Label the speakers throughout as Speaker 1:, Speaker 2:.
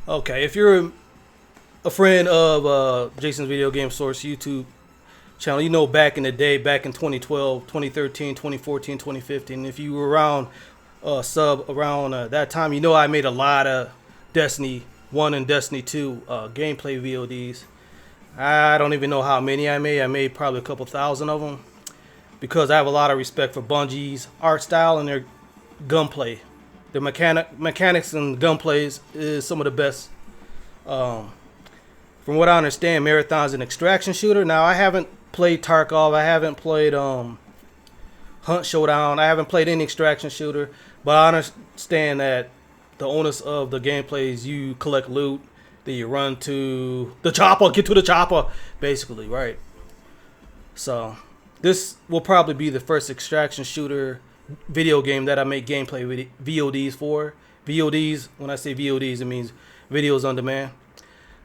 Speaker 1: Okay, if you're a friend of Jason's Video Game Source YouTube channel, you know back in the day, back in 2012, 2013, 2014, 2015, if you were around sub around that time, you know I made a lot of Destiny 1 and Destiny 2 gameplay VODs. I don't even know how many I made. I made probably a couple thousand of them because I have a lot of respect for Bungie's art style and their gunplay. Their mechanics and gunplays is some of the best. From what I understand, Marathon's an extraction shooter. Now, I haven't played Tarkov. I haven't played Hunt Showdown. I haven't played any extraction shooter. But I understand that the onus of the gameplay is you collect loot, then you run to the chopper, get to the chopper, basically, right? So, this will probably be the first extraction shooter video game that I make gameplay VODs for. VODs, when I say VODs, it means videos on demand.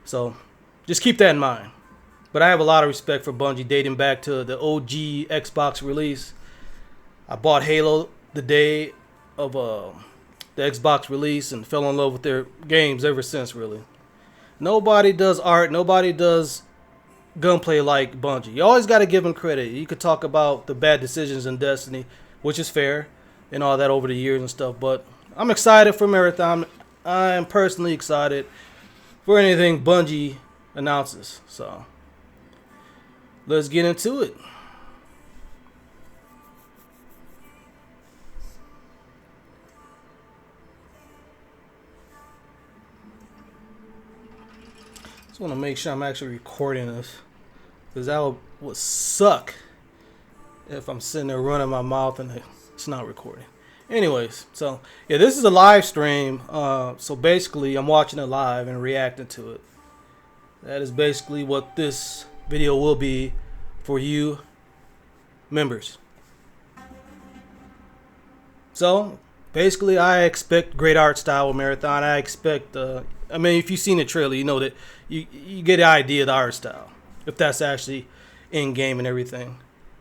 Speaker 1: So, just keep that in mind. But I have a lot of respect for Bungie dating back to the OG Xbox release. I bought Halo the day of the Xbox release and fell in love with their games ever since, really. Nobody does art, nobody does gunplay like Bungie. You always got to give them credit. You could talk about the bad decisions in Destiny, which is fair, and all that over the years and stuff, but I'm excited for Marathon. I'm personally excited for anything Bungie announces. So, let's get into it. Just want to make sure I'm actually recording this, because that would suck if I'm sitting there running my mouth and it's not recording. Anyways, so yeah, this is a live stream. So basically, I'm watching it live and reacting to it. That is basically what this video will be for you members. So basically, I expect great art style with Marathon. I expect, I mean, if you've seen the trailer, you know that you get the idea of the art style. If that's actually in game and everything.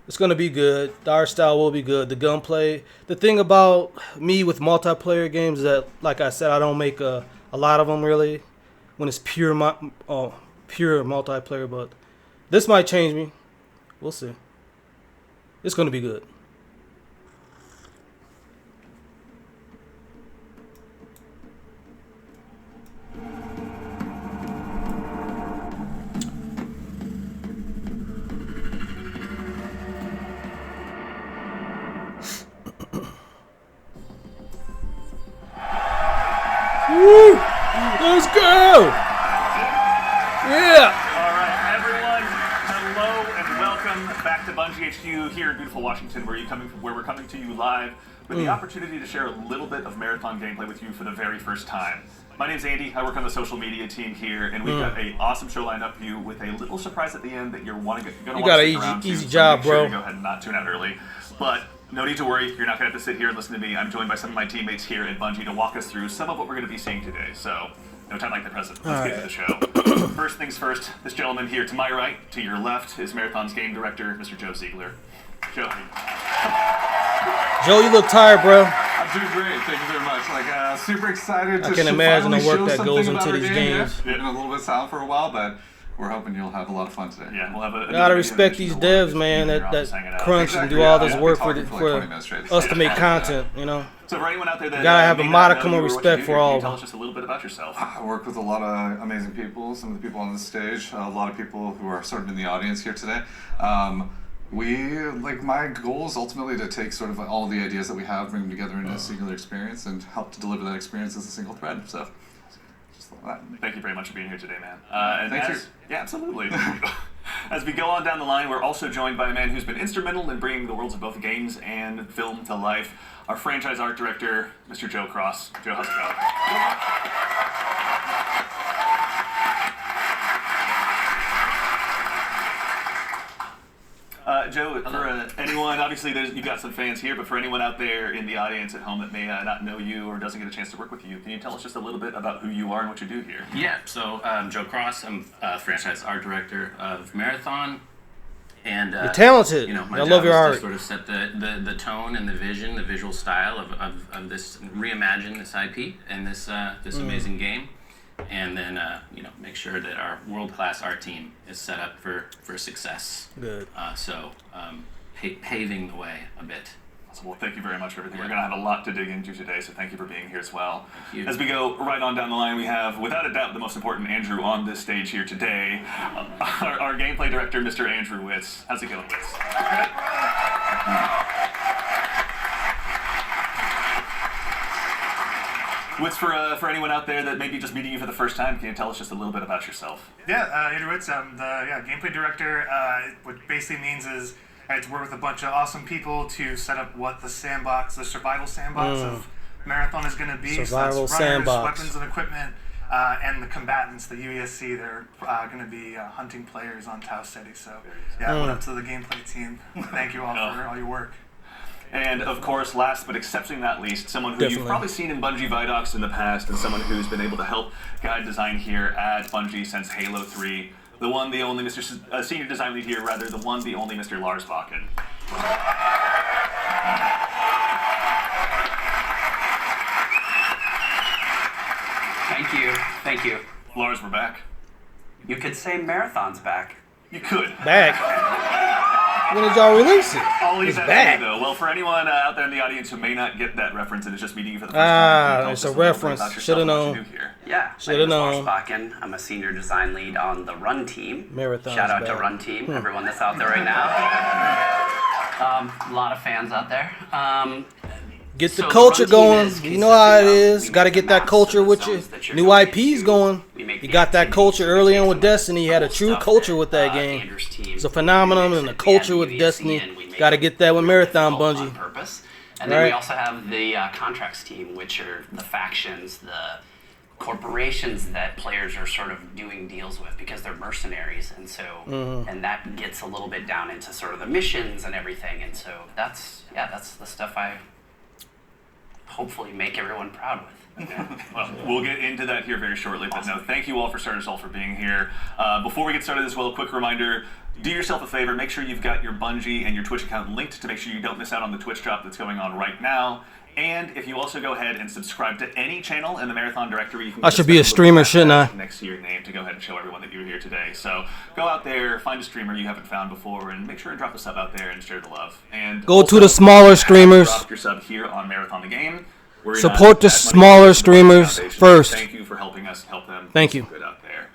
Speaker 1: It's going to be good. The art style will be good. The gunplay. The thing about me with multiplayer games is that, like I said, I don't make a lot of them really when it's pure multiplayer. But this might change me. We'll see. It's going to be good. Woo! Let's go! Yeah!
Speaker 2: All right, everyone, hello and welcome back to Bungie HQ here in beautiful Washington, where we're coming to you live with the opportunity to share a little bit of Marathon gameplay with you for the very first time. My name's Andy. I work on the social media team here, and we've got an awesome show lined up for you with a little surprise at the end that you're going to want to stick around to.
Speaker 1: Easy job,
Speaker 2: so make sure
Speaker 1: bro.
Speaker 2: you go ahead and not tune out early. But no need to worry, you're not going to have to sit here and listen to me. I'm joined by some of my teammates here at Bungie to walk us through some of what we're going to be seeing today. So, no time like the present. Let's get to the show. First things first, this gentleman here to my right, to your left, is Marathon's game director, Mr. Joe Ziegler. Joe.
Speaker 1: Joe, you look tired, bro.
Speaker 3: I'm doing great, thank you very much. Super excited to
Speaker 1: I can imagine the
Speaker 3: finally
Speaker 1: work
Speaker 3: show
Speaker 1: that goes
Speaker 3: something
Speaker 1: into
Speaker 3: about
Speaker 1: these
Speaker 3: our game.
Speaker 1: games.
Speaker 3: Yeah, been a little bit silent for a while, but we're hoping you'll have a lot of fun today.
Speaker 2: Yeah, we'll have a...
Speaker 1: You gotta respect these devs, man, that crunch and do all this work for us to make content, you know?
Speaker 2: So for anyone out there that
Speaker 1: you gotta have a
Speaker 2: may not
Speaker 1: modicum
Speaker 2: know
Speaker 1: of
Speaker 2: you or what
Speaker 1: respect
Speaker 2: you do,
Speaker 1: for
Speaker 2: can
Speaker 1: all
Speaker 2: you
Speaker 1: of
Speaker 2: tell
Speaker 1: them.
Speaker 2: us just a little bit about yourself?
Speaker 3: I work with a lot of amazing people, some of the people on the stage, a lot of people who are sort of in the audience here today. My goal is ultimately to take sort of all the ideas that we have, bring them together into a singular experience, and help to deliver that experience as a single thread. So, just like that.
Speaker 2: Thank you very much for being here today, man.
Speaker 3: Thank you.
Speaker 2: Yeah, absolutely. As we go on down the line, we're also joined by a man who's been instrumental in bringing the worlds of both games and film to life, our franchise art director, Mr. Joe Cross. Joe, how's it going? Joe, for anyone, obviously you've got some fans here, but for anyone out there in the audience at home that may not know you or doesn't get a chance to work with you, can you tell us just a little bit about who you are and what you do here?
Speaker 4: Yeah, so Joe Cross, I'm franchise art director of Marathon. And
Speaker 1: you're talented.
Speaker 4: You know, my
Speaker 1: I
Speaker 4: job
Speaker 1: love your
Speaker 4: is
Speaker 1: art.
Speaker 4: to sort of set the tone and the vision, the visual style of this, reimagine this IP and this amazing game. and then make sure that our world-class art team is set up for success.
Speaker 1: Good.
Speaker 4: Paving the way a bit.
Speaker 2: Well, thank you very much for everything. We're going to have a lot to dig into today, so thank you for being here as well.
Speaker 4: Thank you.
Speaker 2: As we go right on down the line, we have, without a doubt, the most important Andrew on this stage here today, our gameplay director, Mr. Andrew Witz. How's it going, Witz? Witz, for anyone out there that may be just meeting you for the first time, can you tell us just a little bit about yourself?
Speaker 5: Yeah, Andrew Witz. I'm the gameplay director. What basically means is I had to work with a bunch of awesome people to set up what the survival sandbox of Marathon is going to be.
Speaker 1: Survival
Speaker 5: so that's runners,
Speaker 1: sandbox.
Speaker 5: weapons and equipment, and the combatants, the UESC. They're going to be hunting players on Tau City. So yeah, went up to the gameplay team. Thank you all for all your work.
Speaker 2: And of course, last but exceptionally not least, someone who you've
Speaker 1: Definitely.
Speaker 2: probably seen in Bungie Vidocs in the past, and someone who's been able to help guide design here at Bungie since Halo 3. The one, the only Mr. Senior Design Lead here, rather, the one, the only Mr. Lars Bakken.
Speaker 6: Thank you.
Speaker 2: Lars, we're back.
Speaker 6: You could say Marathon's back.
Speaker 2: You could.
Speaker 1: Back. When did y'all release it?
Speaker 2: I'll leave
Speaker 1: It's
Speaker 2: that
Speaker 1: back.
Speaker 2: to you, though. Well, for anyone out there in the audience who may not get that reference and is just meeting you for the first time, can you tell
Speaker 1: it's
Speaker 2: us
Speaker 1: a
Speaker 2: little bit
Speaker 1: reference.
Speaker 2: about yourself
Speaker 1: Shoulda
Speaker 2: and what
Speaker 1: known.
Speaker 2: you do here?
Speaker 6: Yeah,
Speaker 1: Shoulda
Speaker 6: my name is
Speaker 1: known.
Speaker 6: Lars Bakken. I'm a senior design lead on the Run team.
Speaker 1: Marathon's
Speaker 6: Shout out to
Speaker 1: back.
Speaker 6: Run team, everyone that's out there right now. A lot of fans out there.
Speaker 1: Get the
Speaker 6: So the
Speaker 1: culture
Speaker 6: Run team
Speaker 1: going.
Speaker 6: is
Speaker 1: You know how it
Speaker 6: consisting of-
Speaker 1: is.
Speaker 6: we
Speaker 1: Got to
Speaker 6: make the
Speaker 1: get that
Speaker 6: maps
Speaker 1: culture
Speaker 6: of the
Speaker 1: with you.
Speaker 6: zones that you're
Speaker 1: New
Speaker 6: going
Speaker 1: IPs
Speaker 6: into.
Speaker 1: going.
Speaker 6: We make
Speaker 1: You
Speaker 6: the
Speaker 1: got that
Speaker 6: activities,
Speaker 1: culture
Speaker 6: we
Speaker 1: early
Speaker 6: take
Speaker 1: on
Speaker 6: some
Speaker 1: with
Speaker 6: of the
Speaker 1: Destiny. You had a
Speaker 6: cool
Speaker 1: true
Speaker 6: stuff
Speaker 1: culture with that
Speaker 6: that,
Speaker 1: game.
Speaker 6: Andrew's team
Speaker 1: It's a phenomenon,
Speaker 6: mixed
Speaker 1: and the
Speaker 6: it.
Speaker 1: culture
Speaker 6: We
Speaker 1: with
Speaker 6: add
Speaker 1: Destiny.
Speaker 6: UESC in, we make
Speaker 1: Got to
Speaker 6: it
Speaker 1: get that with
Speaker 6: really
Speaker 1: Marathon
Speaker 6: difficult
Speaker 1: Bungie.
Speaker 6: on purpose. And then
Speaker 1: Right.
Speaker 6: we also have the contracts team, which are the factions, the corporations that players are sort of doing deals with because they're mercenaries, and so and that gets a little bit down into sort of the missions and everything, and so that's the stuff I hopefully make everyone proud with.
Speaker 2: Well, we'll get into that here very shortly, but no, thank you all for starting us all for being here. Before we get started as well, a quick reminder, do yourself a favor, make sure you've got your Bungie and your Twitch account linked to make sure you don't miss out on the Twitch drop that's going on right now. And if you also go ahead and subscribe to any channel in the Marathon directory, you can
Speaker 1: I should be a streamer, shouldn't I?
Speaker 2: next to your name to go ahead and show everyone that you were here today. So go out there, find a streamer you haven't found before, and make sure and drop a sub out there and share the love. And
Speaker 1: Go to
Speaker 2: also,
Speaker 1: the smaller
Speaker 2: if you
Speaker 1: streamers.
Speaker 2: haven't dropped your sub here on Marathon the Game. We're
Speaker 1: Support the
Speaker 2: that money
Speaker 1: smaller
Speaker 2: goes to the
Speaker 1: streamers
Speaker 2: Foundation.
Speaker 1: first.
Speaker 2: Thank you for helping us help them.
Speaker 1: Thank
Speaker 2: do
Speaker 1: you.
Speaker 2: some good out there.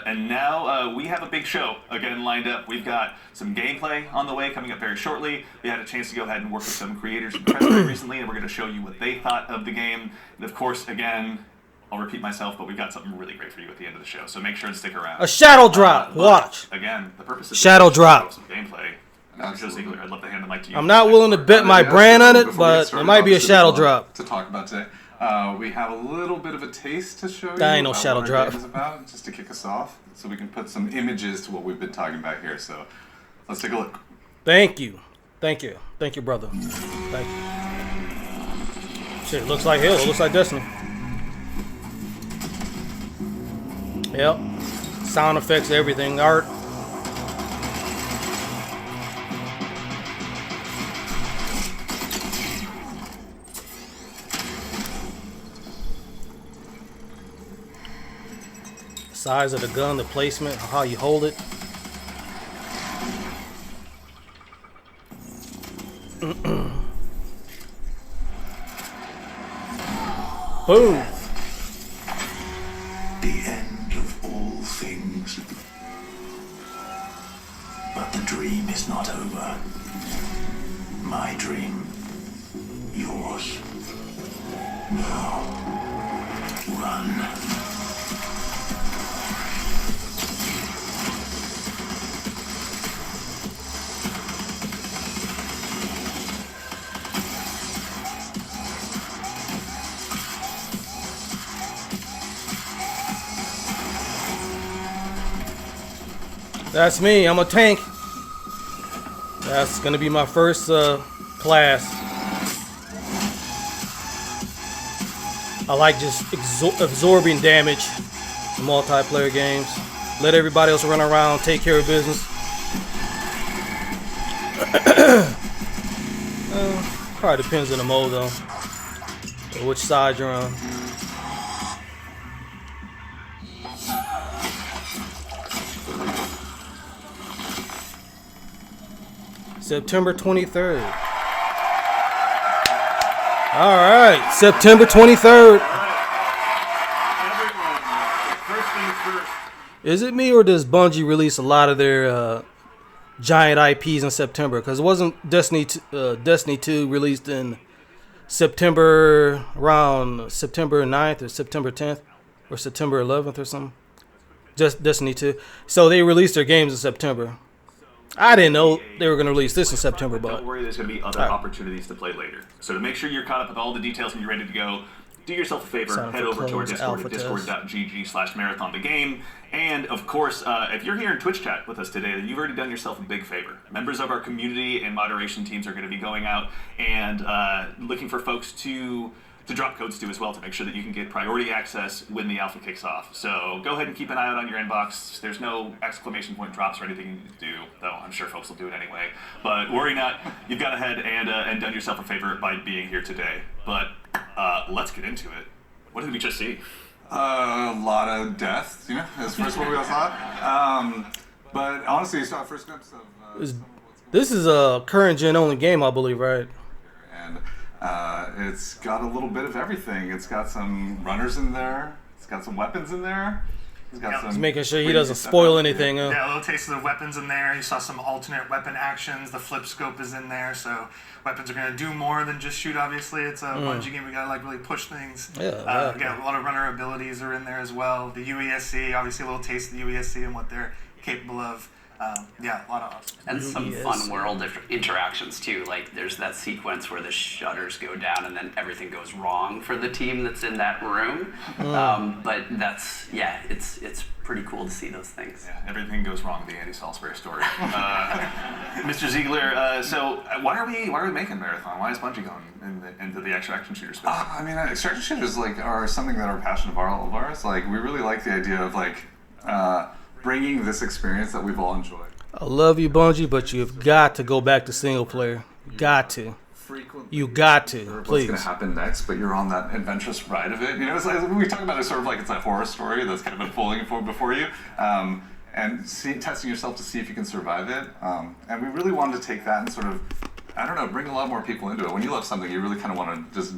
Speaker 2: And now we have a big show again lined up. We've got some gameplay on the way coming up very shortly. We had a chance to go ahead and work with some creators and press very recently, and we're going to show you what they thought of the game. And of course, again, I'll repeat myself, but we've got something really great for you at the end of the show. So make sure to stick around.
Speaker 1: A shadow drop.
Speaker 2: But,
Speaker 1: Watch.
Speaker 2: Again, the purpose of
Speaker 1: Shadow
Speaker 2: this is to
Speaker 1: drop.
Speaker 2: show some gameplay. Joe
Speaker 3: Absolutely.
Speaker 2: Ziegler, I'd love to hand the mic to you.
Speaker 1: I'm not willing to bet my
Speaker 3: Yeah,
Speaker 1: brand on
Speaker 3: so
Speaker 1: it,
Speaker 3: before we get
Speaker 1: but it
Speaker 3: started,
Speaker 1: might be a
Speaker 3: obviously,
Speaker 1: shadow
Speaker 3: there's a lot
Speaker 1: drop.
Speaker 3: to talk about today. We have a little bit of a taste to show you
Speaker 1: That ain't no
Speaker 3: about
Speaker 1: shadow
Speaker 3: what our
Speaker 1: drop.
Speaker 3: game is about, just to kick us off, so we can put some images to what we've been talking about here. So let's take a look.
Speaker 1: Thank you. Thank you. Thank you, brother. Thank you. Shit, looks like Halo. Looks like Destiny. Yep. Sound effects, everything. Art. Size of the gun, the placement, how you hold it. Boom.
Speaker 7: The end of all things. But the dream is not over. My dream. Yours. Now. Run.
Speaker 1: That's me. I'm a tank. That's gonna be my first class. I like just absorbing damage in multiplayer games. Let everybody else run around, take care of business. Probably depends on the mode though, or which side you're on. September 23rd. All right, September 23rd.
Speaker 2: Everyone, first things first.
Speaker 1: Is it me or does Bungie release a lot of their giant IPs in September? Because it wasn't Destiny 2 released in September, around September 9th or September 10th or September 11th or something? Just Destiny 2. So they released their games in September. I didn't know they were going to release this in September, but
Speaker 2: Don't worry, there's going to be other opportunities to play later. So to make sure you're caught up with all the details and you're ready to go, do yourself a favor,
Speaker 1: Sign up
Speaker 2: head
Speaker 1: for
Speaker 2: over to our
Speaker 1: closed
Speaker 2: Discord at
Speaker 1: alpha test.
Speaker 2: discord.gg/marathonthegame. And of course, if you're here in Twitch chat with us today, then you've already done yourself a big favor. Members of our community and moderation teams are going to be going out and looking for folks to drop codes to as well to make sure that you can get priority access when the alpha kicks off. So go ahead and keep an eye out on your inbox. There's no exclamation point drops or anything you need to do, though I'm sure folks will do it anyway. But worry not, you've got ahead and done yourself a favor by being here today. But let's get into it. What did we just see?
Speaker 3: A lot of death, you know, is first what we all saw. But honestly, you saw a first glimpse of.
Speaker 1: this is a current gen only game, I believe, right?
Speaker 3: And it's got a little bit of everything. It's got some runners in there. It's got some weapons in there. It's got some.
Speaker 1: He's making sure he
Speaker 3: crazy
Speaker 1: doesn't
Speaker 3: stuff
Speaker 1: spoil
Speaker 3: in there.
Speaker 1: anything.
Speaker 5: Yeah, a little taste of the weapons in there. You saw some alternate weapon actions. The flip scope is in there, so weapons are going to do more than just shoot. Obviously, it's a Bungie game. We got to like really push things.
Speaker 1: Yeah, exactly.
Speaker 5: Yeah, a lot of runner abilities are in there as well. The UESC, obviously, a little taste of the UESC and what they're capable of. Yeah, a lot of awesome.
Speaker 6: And some
Speaker 1: Yes.
Speaker 6: fun world interactions too. Like there's that sequence where the shutters go down and then everything goes wrong for the team that's in that room. But that's it's pretty cool to see those things.
Speaker 2: Yeah, everything goes wrong with the Andy Salisbury story. Mr. Ziegler, so why are we making Marathon? Why is Bungie going into the extraction shooter space?
Speaker 3: I mean, extraction shooters are something that are a passion of all of ours. Like, we really like the idea of bringing this experience that we've all enjoyed.
Speaker 1: I love you, Bungie, but you've got to go back to single player. Got to.
Speaker 3: Frequently,
Speaker 1: You got to,
Speaker 3: what's
Speaker 1: please.
Speaker 3: going to happen next, but you're on that adventurous ride of it. You know, it's like when we talk about it, sort of like it's a horror story that's kind of unfolding before you, and testing yourself to see if you can survive it. And we really wanted to take that and sort of, I don't know, bring a lot more people into it. When you love something, you really kind of want to just,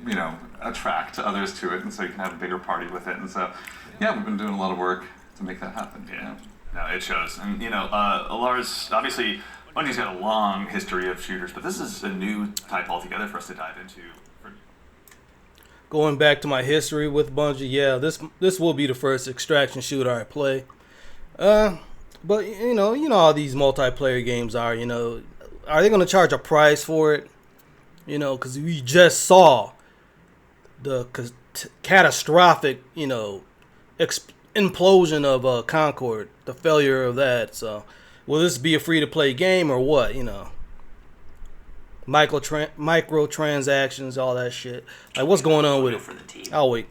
Speaker 3: you know, attract others to it, and so you can have a bigger party with it. And so, yeah, we've been doing a lot of work to make that happen. You know?
Speaker 2: No, it shows. And, you know, Lars, obviously, Bungie's got a long history of shooters, but this is a new type altogether for us to dive into.
Speaker 1: Going back to my history with Bungie, yeah, this will be the first extraction shooter I play. But you know how these multiplayer games are. You know, are they going to charge a price for it? You know, because we just saw the catastrophic, you know, implosion of Concord, the failure of that. So, will this be a free-to-play game or what? You know, microtransactions, all that shit. Like, what's going on with it?
Speaker 6: For the team.
Speaker 1: I'll wait.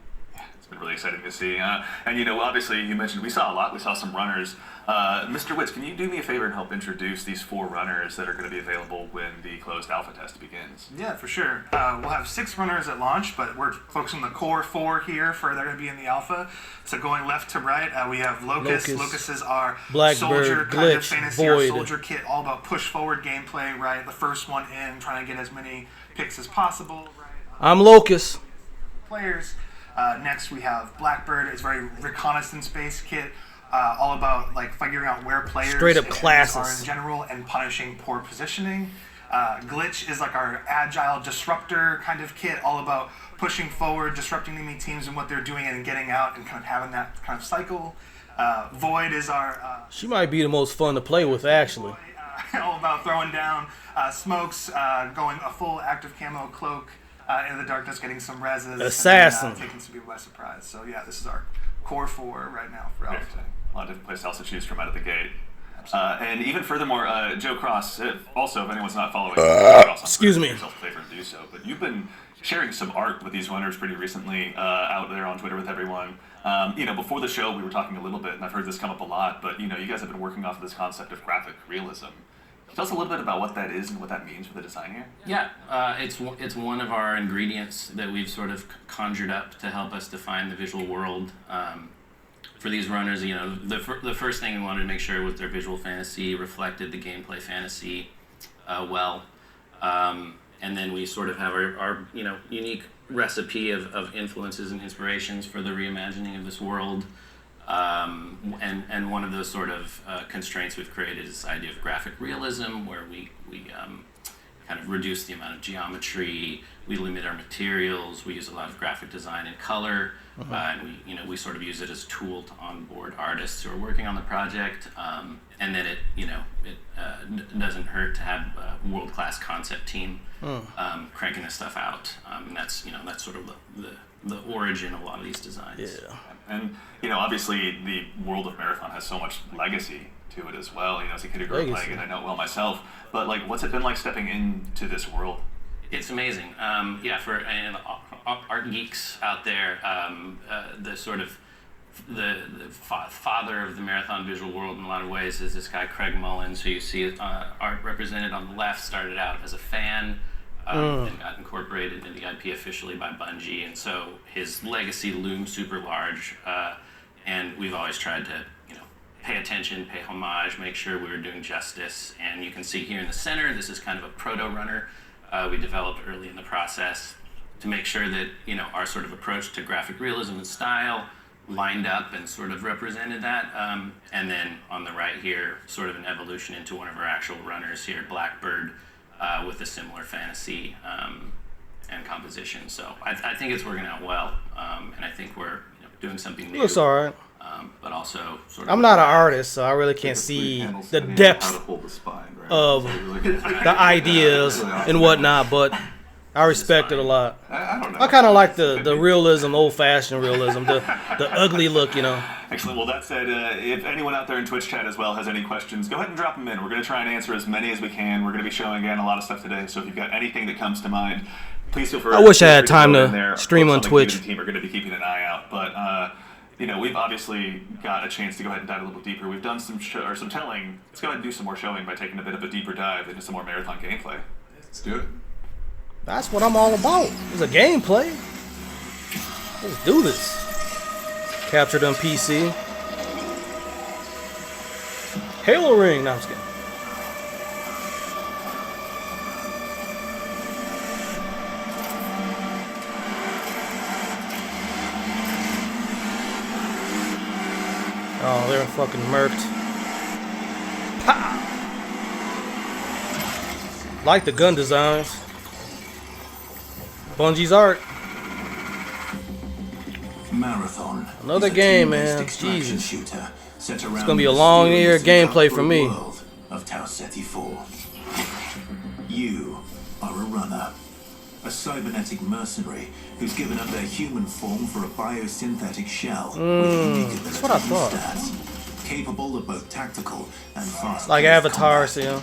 Speaker 2: It's been really exciting to see. And, you know, obviously, you mentioned we saw a lot. We saw some runners. Mr. Witz, can you do me a favor and help introduce these 4 runners that are going to be available when the closed alpha test begins?
Speaker 5: Yeah, for sure. We'll have 6 runners at launch, but we're focusing on the core 4 here for they're going to be in the alpha. So going left to right, we have Locust.
Speaker 1: Locust,
Speaker 5: Locust is our
Speaker 1: Blackbird,
Speaker 5: soldier kind of
Speaker 1: Glitch,
Speaker 5: fantasy, our
Speaker 1: Void.
Speaker 5: soldier kit, all about push forward gameplay, right? The first one in, trying to get as many picks as possible, right?
Speaker 1: I'm Locust.
Speaker 5: Players. Next we have Blackbird. It's very reconnaissance-based kit. All about like figuring out where players
Speaker 1: Straight up
Speaker 5: and enemies
Speaker 1: classes.
Speaker 5: are in general and punishing poor positioning. Glitch is like our agile disruptor kind of kit, all about pushing forward, disrupting enemy teams and what they're doing and getting out and kind of having that kind of cycle. Void is our
Speaker 1: She might be the most fun to play with, actually.
Speaker 5: all about throwing down smokes, going a full active camo cloak in the darkness, getting some reses,
Speaker 1: Assassin.
Speaker 5: and then, taking some people by surprise. So yeah, this is our core 4 right now for
Speaker 2: Very
Speaker 5: Alpha.
Speaker 2: exciting. A lot of different places to choose from out of the gate. And even furthermore, Joe Cross, also, if anyone's not following,
Speaker 1: excuse me.
Speaker 2: yourself a favor and do so. But you've been sharing some art with these runners pretty recently out there on Twitter with everyone. You know, before the show, we were talking a little bit, and I've heard this come up a lot, but, you know, you guys have been working off of this concept of graphic realism. Can you tell us a little bit about what that is and what that means for the design here?
Speaker 4: Yeah, it's one of our ingredients that we've sort of conjured up to help us define the visual world. For these runners, you know, the first thing we wanted to make sure was their visual fantasy reflected the gameplay fantasy. well. And then we sort of have our unique recipe of influences and inspirations for the reimagining of this world. And one of those sort of constraints we've created is this idea of graphic realism, where we kind of reduce the amount of geometry, we limit our materials, we use a lot of graphic design and color, and we sort of use it as a tool to onboard artists who are working on the project. And then it doesn't hurt to have a world-class concept team cranking this stuff out. And that's sort of the origin of a lot of these designs.
Speaker 1: Yeah.
Speaker 2: And obviously the world of Marathon has so much legacy to it as well. As a kid who grew up playing it, I know it well myself. But like, what's it been like stepping into this world?
Speaker 4: It's amazing. For art geeks out there, the sort of the father of the Marathon visual world in a lot of ways is this guy Craig Mullins, who you see art represented on the left. Started out as a fan. And got incorporated into the IP officially by Bungie, and so his legacy looms super large. And we've always tried to, pay attention, pay homage, make sure we were doing justice. And you can see here in the center, this is kind of a proto-runner we developed early in the process to make sure that, our sort of approach to graphic realism and style lined up and sort of represented that. And then on the right here, sort of an evolution into one of our actual runners here, Blackbird, with a similar fantasy and composition. So I think it's working out well, and I think we're doing something new.
Speaker 1: Looks all right.
Speaker 4: But also sort of...
Speaker 1: I'm not an artist, so I really can't see the depth of the ideas and whatnot, but I respect it a lot.
Speaker 3: I don't know.
Speaker 1: I kind of like the realism, old-fashioned realism, the ugly look,
Speaker 2: Excellent. Well, that said, if anyone out there in Twitch chat as well has any questions, go ahead and drop them in. We're going to try and answer as many as we can. We're going to be showing, again, a lot of stuff today, so if you've got anything that comes to mind, please feel free.
Speaker 1: I wish I had time
Speaker 2: throw it
Speaker 1: to
Speaker 2: in there.
Speaker 1: stream on
Speaker 2: Folks the
Speaker 1: Twitch.
Speaker 2: team are going to be keeping an eye out, but we've obviously got a chance to go ahead and dive a little deeper. We've done some telling. Let's go ahead and do some more showing by taking a bit of a deeper dive into some more Marathon gameplay.
Speaker 3: Let's do it.
Speaker 1: That's what I'm all about. It's a gameplay. Let's do this. Captured on PC. Halo Ring. No, I'm just kidding. Oh, they're fucking murked. Pow! Like the gun designs. Bungie's art.
Speaker 7: Marathon.
Speaker 1: Another
Speaker 7: is a
Speaker 1: game,
Speaker 7: team-based
Speaker 1: man.
Speaker 7: extraction
Speaker 1: Jesus.
Speaker 7: shooter set around
Speaker 1: It's gonna be a
Speaker 7: the
Speaker 1: long year
Speaker 7: mysterious and
Speaker 1: gameplay for me.
Speaker 7: cutthroat world of Tau Ceti 4. You are a runner, a cybernetic mercenary who's given up their human form for a biosynthetic shell with unique abilities
Speaker 1: that's what I
Speaker 7: and
Speaker 1: thought.
Speaker 7: stats, capable of both tactical and fast.
Speaker 1: Like Avatar, so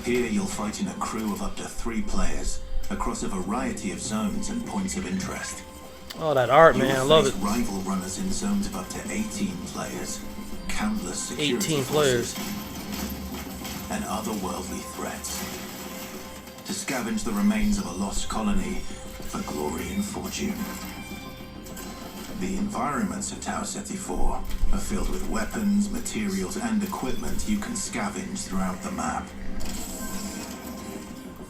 Speaker 7: Here you'll fight in a crew of up to 3 players across a variety of zones and points of interest.
Speaker 1: Oh, that art,
Speaker 7: You
Speaker 1: man. I
Speaker 7: will
Speaker 1: love
Speaker 7: face
Speaker 1: it.
Speaker 7: rival runners in zones of up to 18 players, countless security
Speaker 1: 18
Speaker 7: forces,
Speaker 1: players.
Speaker 7: and otherworldly threats. To scavenge the remains of a lost colony for glory and fortune. The environments of Tau Ceti 4 are filled with weapons, materials, and equipment you can scavenge throughout the map.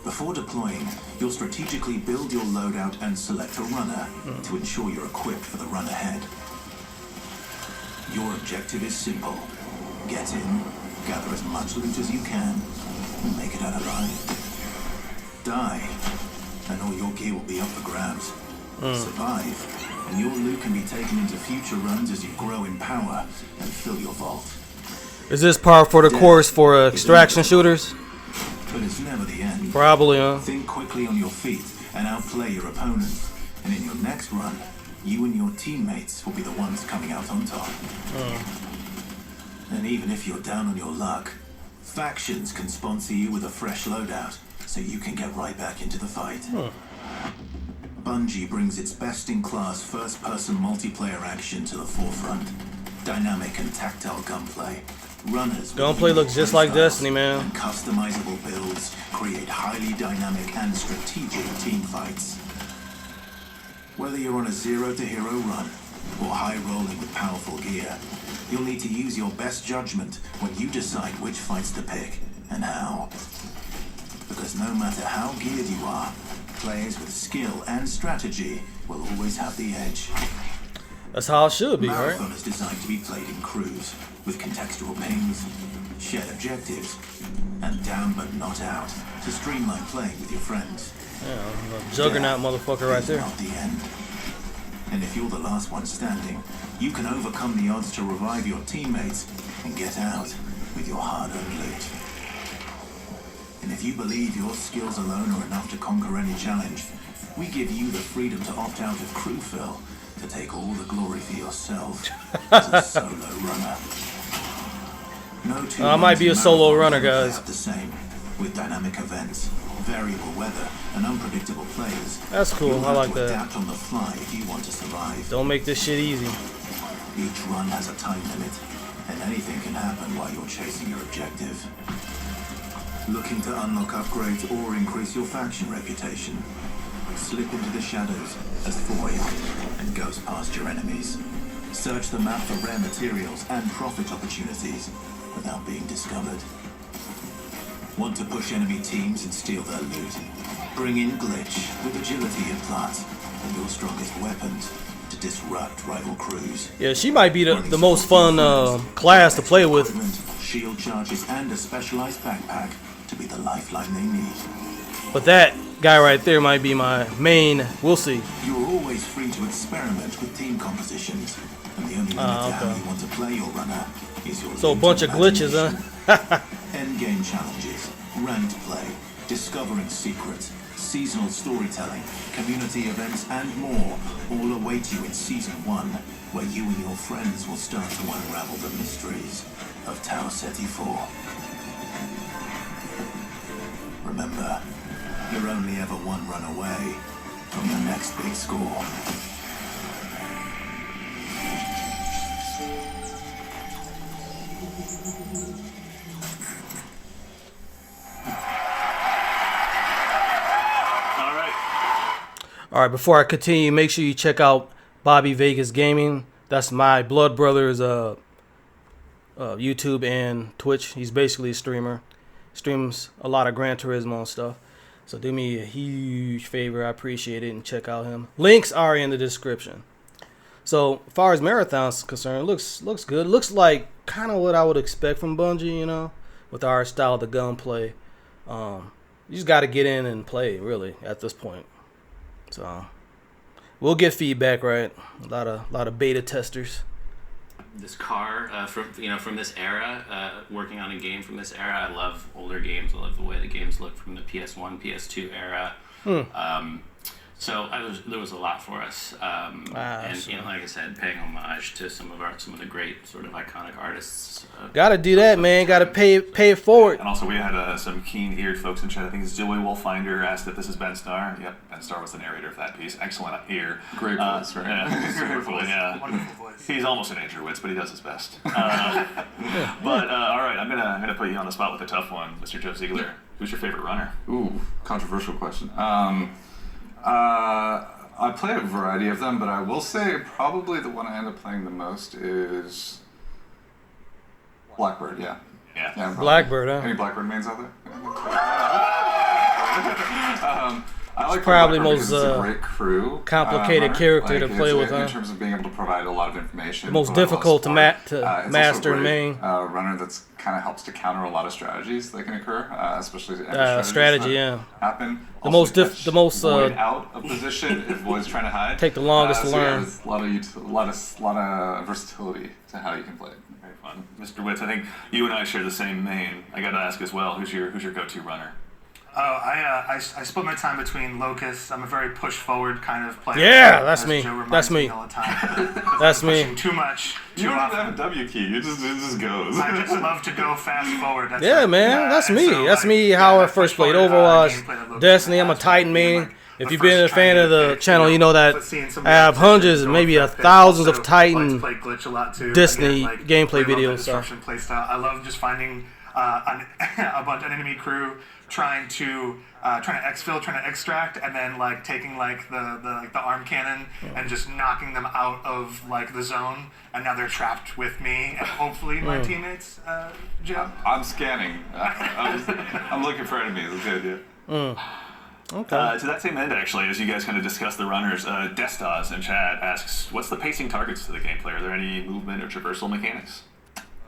Speaker 7: Before deploying, you'll strategically build your loadout and select a runner to ensure you're equipped for the run ahead. Your objective is simple. Get in, gather as much loot as you can, and make it out alive. Die, and all your gear will be up for grabs. Survive, and your loot can be taken into future runs as you grow in power and fill your vault.
Speaker 1: Is this par for the course for extraction shooters?
Speaker 7: But it's never the end.
Speaker 1: Probably, huh?
Speaker 7: Think quickly on your feet and outplay your opponent. And in your next run, you and your teammates will be the ones coming out on top. And even if you're down on your luck, factions can sponsor you with a fresh loadout, so you can get right back into the fight. Bungie brings its best-in-class first-person multiplayer action to the forefront. Dynamic and tactile gunplay. Runners
Speaker 1: Gunplay looks just like Destiny, man.
Speaker 7: and customizable builds create highly dynamic and strategic team fights. Whether you're on a zero-to-hero run or high-rolling with powerful gear, you'll need to use your best judgment when you decide which fights to pick and how. Because no matter how geared you are, players with skill and strategy will always have the edge.
Speaker 1: That's how it should be, right?
Speaker 7: Marathon is designed to be played in crews, with contextual pings, shared objectives, and down but not out, to streamline playing with your friends.
Speaker 1: Yeah, a juggernaut motherfucker right
Speaker 7: Is
Speaker 1: there.
Speaker 7: not the end. And if you're the last one standing, you can overcome the odds to revive your teammates and get out with your hard-earned loot. And if you believe your skills alone are enough to conquer any challenge, we give you the freedom to opt out of crew fill, to take all the glory for yourself as a solo runner. No two
Speaker 1: I might be a
Speaker 7: runs in
Speaker 1: solo
Speaker 7: Marathon
Speaker 1: runner,
Speaker 7: will play
Speaker 1: guys.
Speaker 7: out the same, with dynamic events, variable weather, and unpredictable players.
Speaker 1: That's cool.
Speaker 7: You'll
Speaker 1: I
Speaker 7: have
Speaker 1: like
Speaker 7: to
Speaker 1: that.
Speaker 7: adapt on the fly if you want to survive.
Speaker 1: Don't make this shit easy.
Speaker 7: Each run has a time limit, and anything can happen while you're chasing your objective. Looking to unlock upgrades or increase your faction reputation? Slip into the shadows as Void and ghost past your enemies. Search the map for rare materials and profit opportunities without being discovered. Want to push enemy teams and steal their loot? Bring in Glitch with agility and plat and your strongest weapons to disrupt rival crews.
Speaker 1: Yeah, she might be the most fun class to play with.
Speaker 7: Equipment, shield charges, and a specialized backpack to be the lifeline they need.
Speaker 1: But that guy right there might be my main. We'll see.
Speaker 7: You're always free to experiment with team compositions, and the only limit to how
Speaker 1: okay.
Speaker 7: you want to play your runner is your
Speaker 1: So a bunch of glitches, huh?
Speaker 7: Endgame challenges, ranked play, discovering secrets, seasonal storytelling, community events, and more all await you in Season 1, where you and your friends will start to unravel the mysteries of Tau Ceti 4. Remember, you're only ever one run away from the next big score.
Speaker 2: All right.
Speaker 1: All right, before I continue, make sure you check out Bobby Vegas Gaming. That's my blood brother's YouTube and Twitch. He's basically a streamer. Streams a lot of Gran Turismo and stuff. So do me a huge favor. I appreciate it, and check out him. Links are in the description. So as far as Marathon's concerned, looks good. Looks like kind of what I would expect from Bungie, you know, with our style of the gunplay. You just got to get in and play, really, at this point. So we'll get feedback, right? A lot of beta testers.
Speaker 4: This car from this era, working on a game from this era. I love older games. I love the way the games look from the PS1, PS2 era. So there was a lot for us, and like I said, paying homage to some of the great sort of iconic artists.
Speaker 1: Gotta do that, man. Gotta pay it forward.
Speaker 2: And also, we had some keen-eared folks in chat. I think Zoe Wolfinder asked if this is Ben Starr. Yep, Ben Starr was the narrator of that piece. Excellent ear.
Speaker 3: Great voice, right?
Speaker 2: Yeah, super voice, yeah.
Speaker 5: Wonderful voice.
Speaker 2: He's almost an Andrewitz, but he does his best. But all right, I'm gonna put you on the spot with a tough one, Mr. Joe Ziegler. Who's your favorite runner?
Speaker 3: Ooh, controversial question. I play a variety of them, but I will say probably the one I end up playing the most is Blackbird. Yeah.
Speaker 2: Yeah.
Speaker 3: Probably.
Speaker 1: Blackbird, huh?
Speaker 3: Any Blackbird mains out there? I like
Speaker 1: probably
Speaker 3: Blackbird
Speaker 1: most,
Speaker 3: because it's a great crew,
Speaker 1: complicated
Speaker 3: runner.
Speaker 1: character to
Speaker 3: Like,
Speaker 1: play
Speaker 3: it's
Speaker 1: with, huh?
Speaker 3: in terms of being able to provide a lot of information.
Speaker 1: Most
Speaker 3: provide a lot of
Speaker 1: difficult to
Speaker 3: support. It's
Speaker 1: master
Speaker 3: also a
Speaker 1: main.
Speaker 3: great, runner that's kind of helps to counter a lot of strategies that can occur, especially
Speaker 1: strategy, yeah.
Speaker 3: Happen.
Speaker 1: The
Speaker 3: Also,
Speaker 1: most
Speaker 3: Void out of position if Void's trying to hide.
Speaker 1: Take the longest to
Speaker 3: so yeah,
Speaker 1: learn.
Speaker 3: there's a lot of versatility to how you can play it.
Speaker 2: Very fun, Mr. Witz. I think you and I share the same main. I got to ask as well. Who's your go-to runner?
Speaker 5: Oh, I split my time between Locust. I'm a very push-forward kind of player.
Speaker 1: Yeah, that's
Speaker 5: as
Speaker 1: me.
Speaker 5: Joe reminds
Speaker 1: That's me.
Speaker 5: all the time.
Speaker 1: That's me.
Speaker 5: Pushing too much,
Speaker 3: You
Speaker 5: too
Speaker 3: don't
Speaker 5: often.
Speaker 3: even have a W key. It just goes.
Speaker 5: I just love to go fast forward. That's
Speaker 1: Yeah,
Speaker 5: it.
Speaker 1: man, that's
Speaker 5: and
Speaker 1: me.
Speaker 5: so,
Speaker 1: That's
Speaker 5: like,
Speaker 1: me.
Speaker 5: yeah,
Speaker 1: How I
Speaker 5: that
Speaker 1: first played
Speaker 5: push-forward,
Speaker 1: Overwatch,
Speaker 5: gameplay that Locust
Speaker 1: Destiny. I'm a
Speaker 5: has,
Speaker 1: Titan
Speaker 5: being,
Speaker 1: main.
Speaker 5: like,
Speaker 1: If
Speaker 5: the
Speaker 1: you've been a
Speaker 5: first
Speaker 1: fan
Speaker 5: trying
Speaker 1: of
Speaker 5: to
Speaker 1: the
Speaker 5: pick,
Speaker 1: channel, you know that
Speaker 5: but seeing some
Speaker 1: I have
Speaker 5: reactions
Speaker 1: hundreds,
Speaker 5: and
Speaker 1: maybe
Speaker 5: going fast
Speaker 1: thousands
Speaker 5: also
Speaker 1: of Titan
Speaker 5: like to play Glitch a lot too.
Speaker 1: Destiny
Speaker 5: Again, like,
Speaker 1: gameplay
Speaker 5: play a little bit
Speaker 1: videos,
Speaker 5: of
Speaker 1: so.
Speaker 5: destruction play style. I love just finding a bunch of enemy crew trying to trying to exfil, trying to extract, and then like taking like the arm cannon and just knocking them out of like the zone, and now they're trapped with me and hopefully my teammates. Jim.
Speaker 3: I'm scanning. I'm looking for enemies. That's the idea.
Speaker 1: Okay.
Speaker 2: To that same end, actually, as you guys kind of discuss the runners, Destas in chat asks, what's the pacing targets to the gameplay? Are there any movement or traversal mechanics?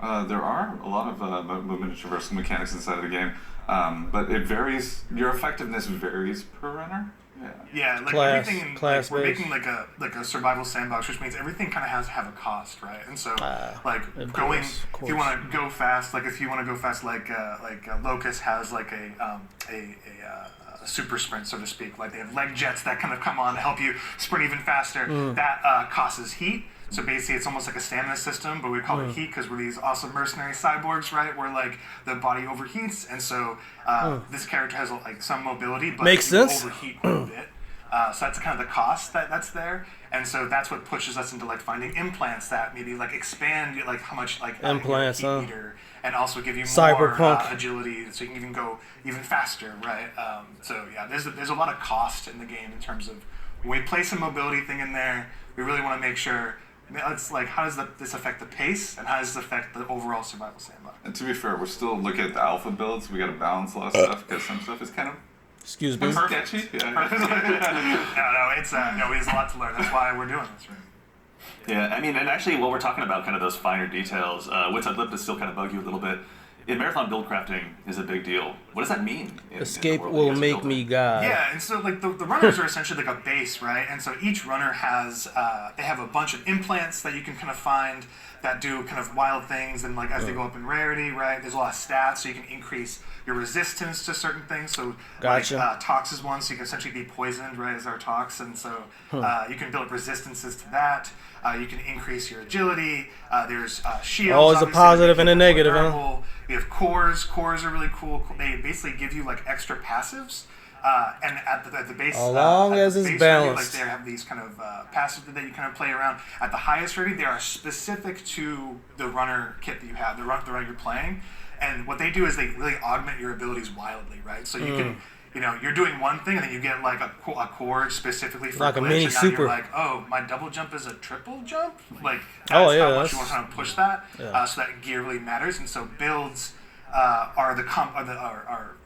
Speaker 3: There are a lot of movement and traversal mechanics inside of the game, but it varies. Your effectiveness varies per runner.
Speaker 5: Yeah, like
Speaker 1: Class-
Speaker 5: everything. Like,
Speaker 1: class
Speaker 5: we're
Speaker 1: based.
Speaker 5: making like a survival sandbox, which means everything kind of has to have a cost, right? And so, like
Speaker 1: of
Speaker 5: going,
Speaker 1: course.
Speaker 5: if you want to go fast, like Locust has like a super sprint, so to speak. Like they have leg jets that kind of come on to help you sprint even faster. That causes heat. So basically, it's almost like a stamina system, but we call it heat because we're these awesome mercenary cyborgs, right? Where like the body overheats, and so this character has like some mobility, but
Speaker 1: Makes
Speaker 5: you
Speaker 1: sense.
Speaker 5: overheat quite a bit. So that's kind of the cost that's there, and so that's what pushes us into like finding implants that maybe like expand like how much like
Speaker 1: Implants,
Speaker 5: your
Speaker 1: huh?
Speaker 5: heat meter, and also give you more
Speaker 1: Cyberpunk.
Speaker 5: agility, so you can even go even faster, right? So yeah, there's a lot of cost in the game in terms of when we place a mobility thing in there, we really want to make sure. It's like, how does this affect the pace, and how does this affect the overall survival sandbox?
Speaker 3: And to be fair, we're still looking at the alpha builds. We got to balance a lot of stuff because some stuff is kind of
Speaker 1: Excuse me.
Speaker 3: sketchy. Yeah.
Speaker 5: There's a lot to learn. That's why we're doing this, right?
Speaker 2: Yeah, I mean, and actually, while we're talking about kind of those finer details, which I'd love to still kind of bug you a little bit, in marathon build crafting is a big deal. What does that mean? in the
Speaker 1: Escape
Speaker 2: world that
Speaker 1: will
Speaker 2: you guys are
Speaker 1: make
Speaker 2: building?
Speaker 1: me God.
Speaker 5: Yeah, and so like the runners are essentially like a base, right? And so each runner has they have a bunch of implants that you can kind of find that do kind of wild things, and like as they go up in rarity, right? There's a lot of stats, so you can increase your resistance to certain things. So
Speaker 1: Gotcha.
Speaker 5: like Tox is one, so you can essentially be poisoned, right? As our Tox, and so you can build resistances to that. You can increase your agility. There's shields.
Speaker 1: Always a
Speaker 5: obviously,
Speaker 1: positive
Speaker 5: that
Speaker 1: and a
Speaker 5: keep you more
Speaker 1: negative, huh?
Speaker 5: durable. We have cores. Cores are really cool. They basically give you like extra passives. And at the base,
Speaker 1: As long
Speaker 5: at
Speaker 1: as
Speaker 5: the
Speaker 1: it's
Speaker 5: base
Speaker 1: balanced.
Speaker 5: Rating, like they have these kind of passives that you kind of play around. At the highest rating, they are specific to the runner kit that you have, the runner you're playing. And what they do is they really augment your abilities wildly, right? So you can, you're doing one thing, and then you get like a cord specifically for
Speaker 1: Like a
Speaker 5: glitch,
Speaker 1: mini
Speaker 5: and now
Speaker 1: super.
Speaker 5: you're like, oh, my double jump is a triple jump? Like, that's
Speaker 1: Oh, yeah,
Speaker 5: how much you
Speaker 1: that's-
Speaker 5: want to push that.
Speaker 1: Yeah.
Speaker 5: So that gear really matters. And so builds are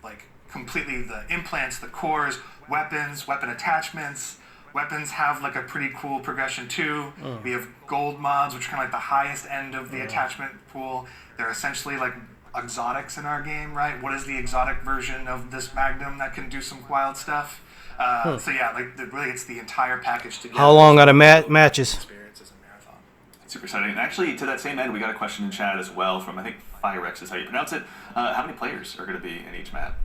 Speaker 5: like completely the implants, the cores, weapons, weapon attachments. Weapons have like a pretty cool progression too. We have gold mods, which are kind of like the highest end of the attachment pool. They're essentially like exotics in our game, right? What is the exotic version of this Magnum that can do some wild stuff? So yeah, like really, it's the entire package together.
Speaker 1: How long are the matches?
Speaker 5: Experience as a marathon.
Speaker 2: Super exciting. And actually, to that same end, we got a question in chat as well from, I think, Firex is how you pronounce it. How many players are going to be in each map?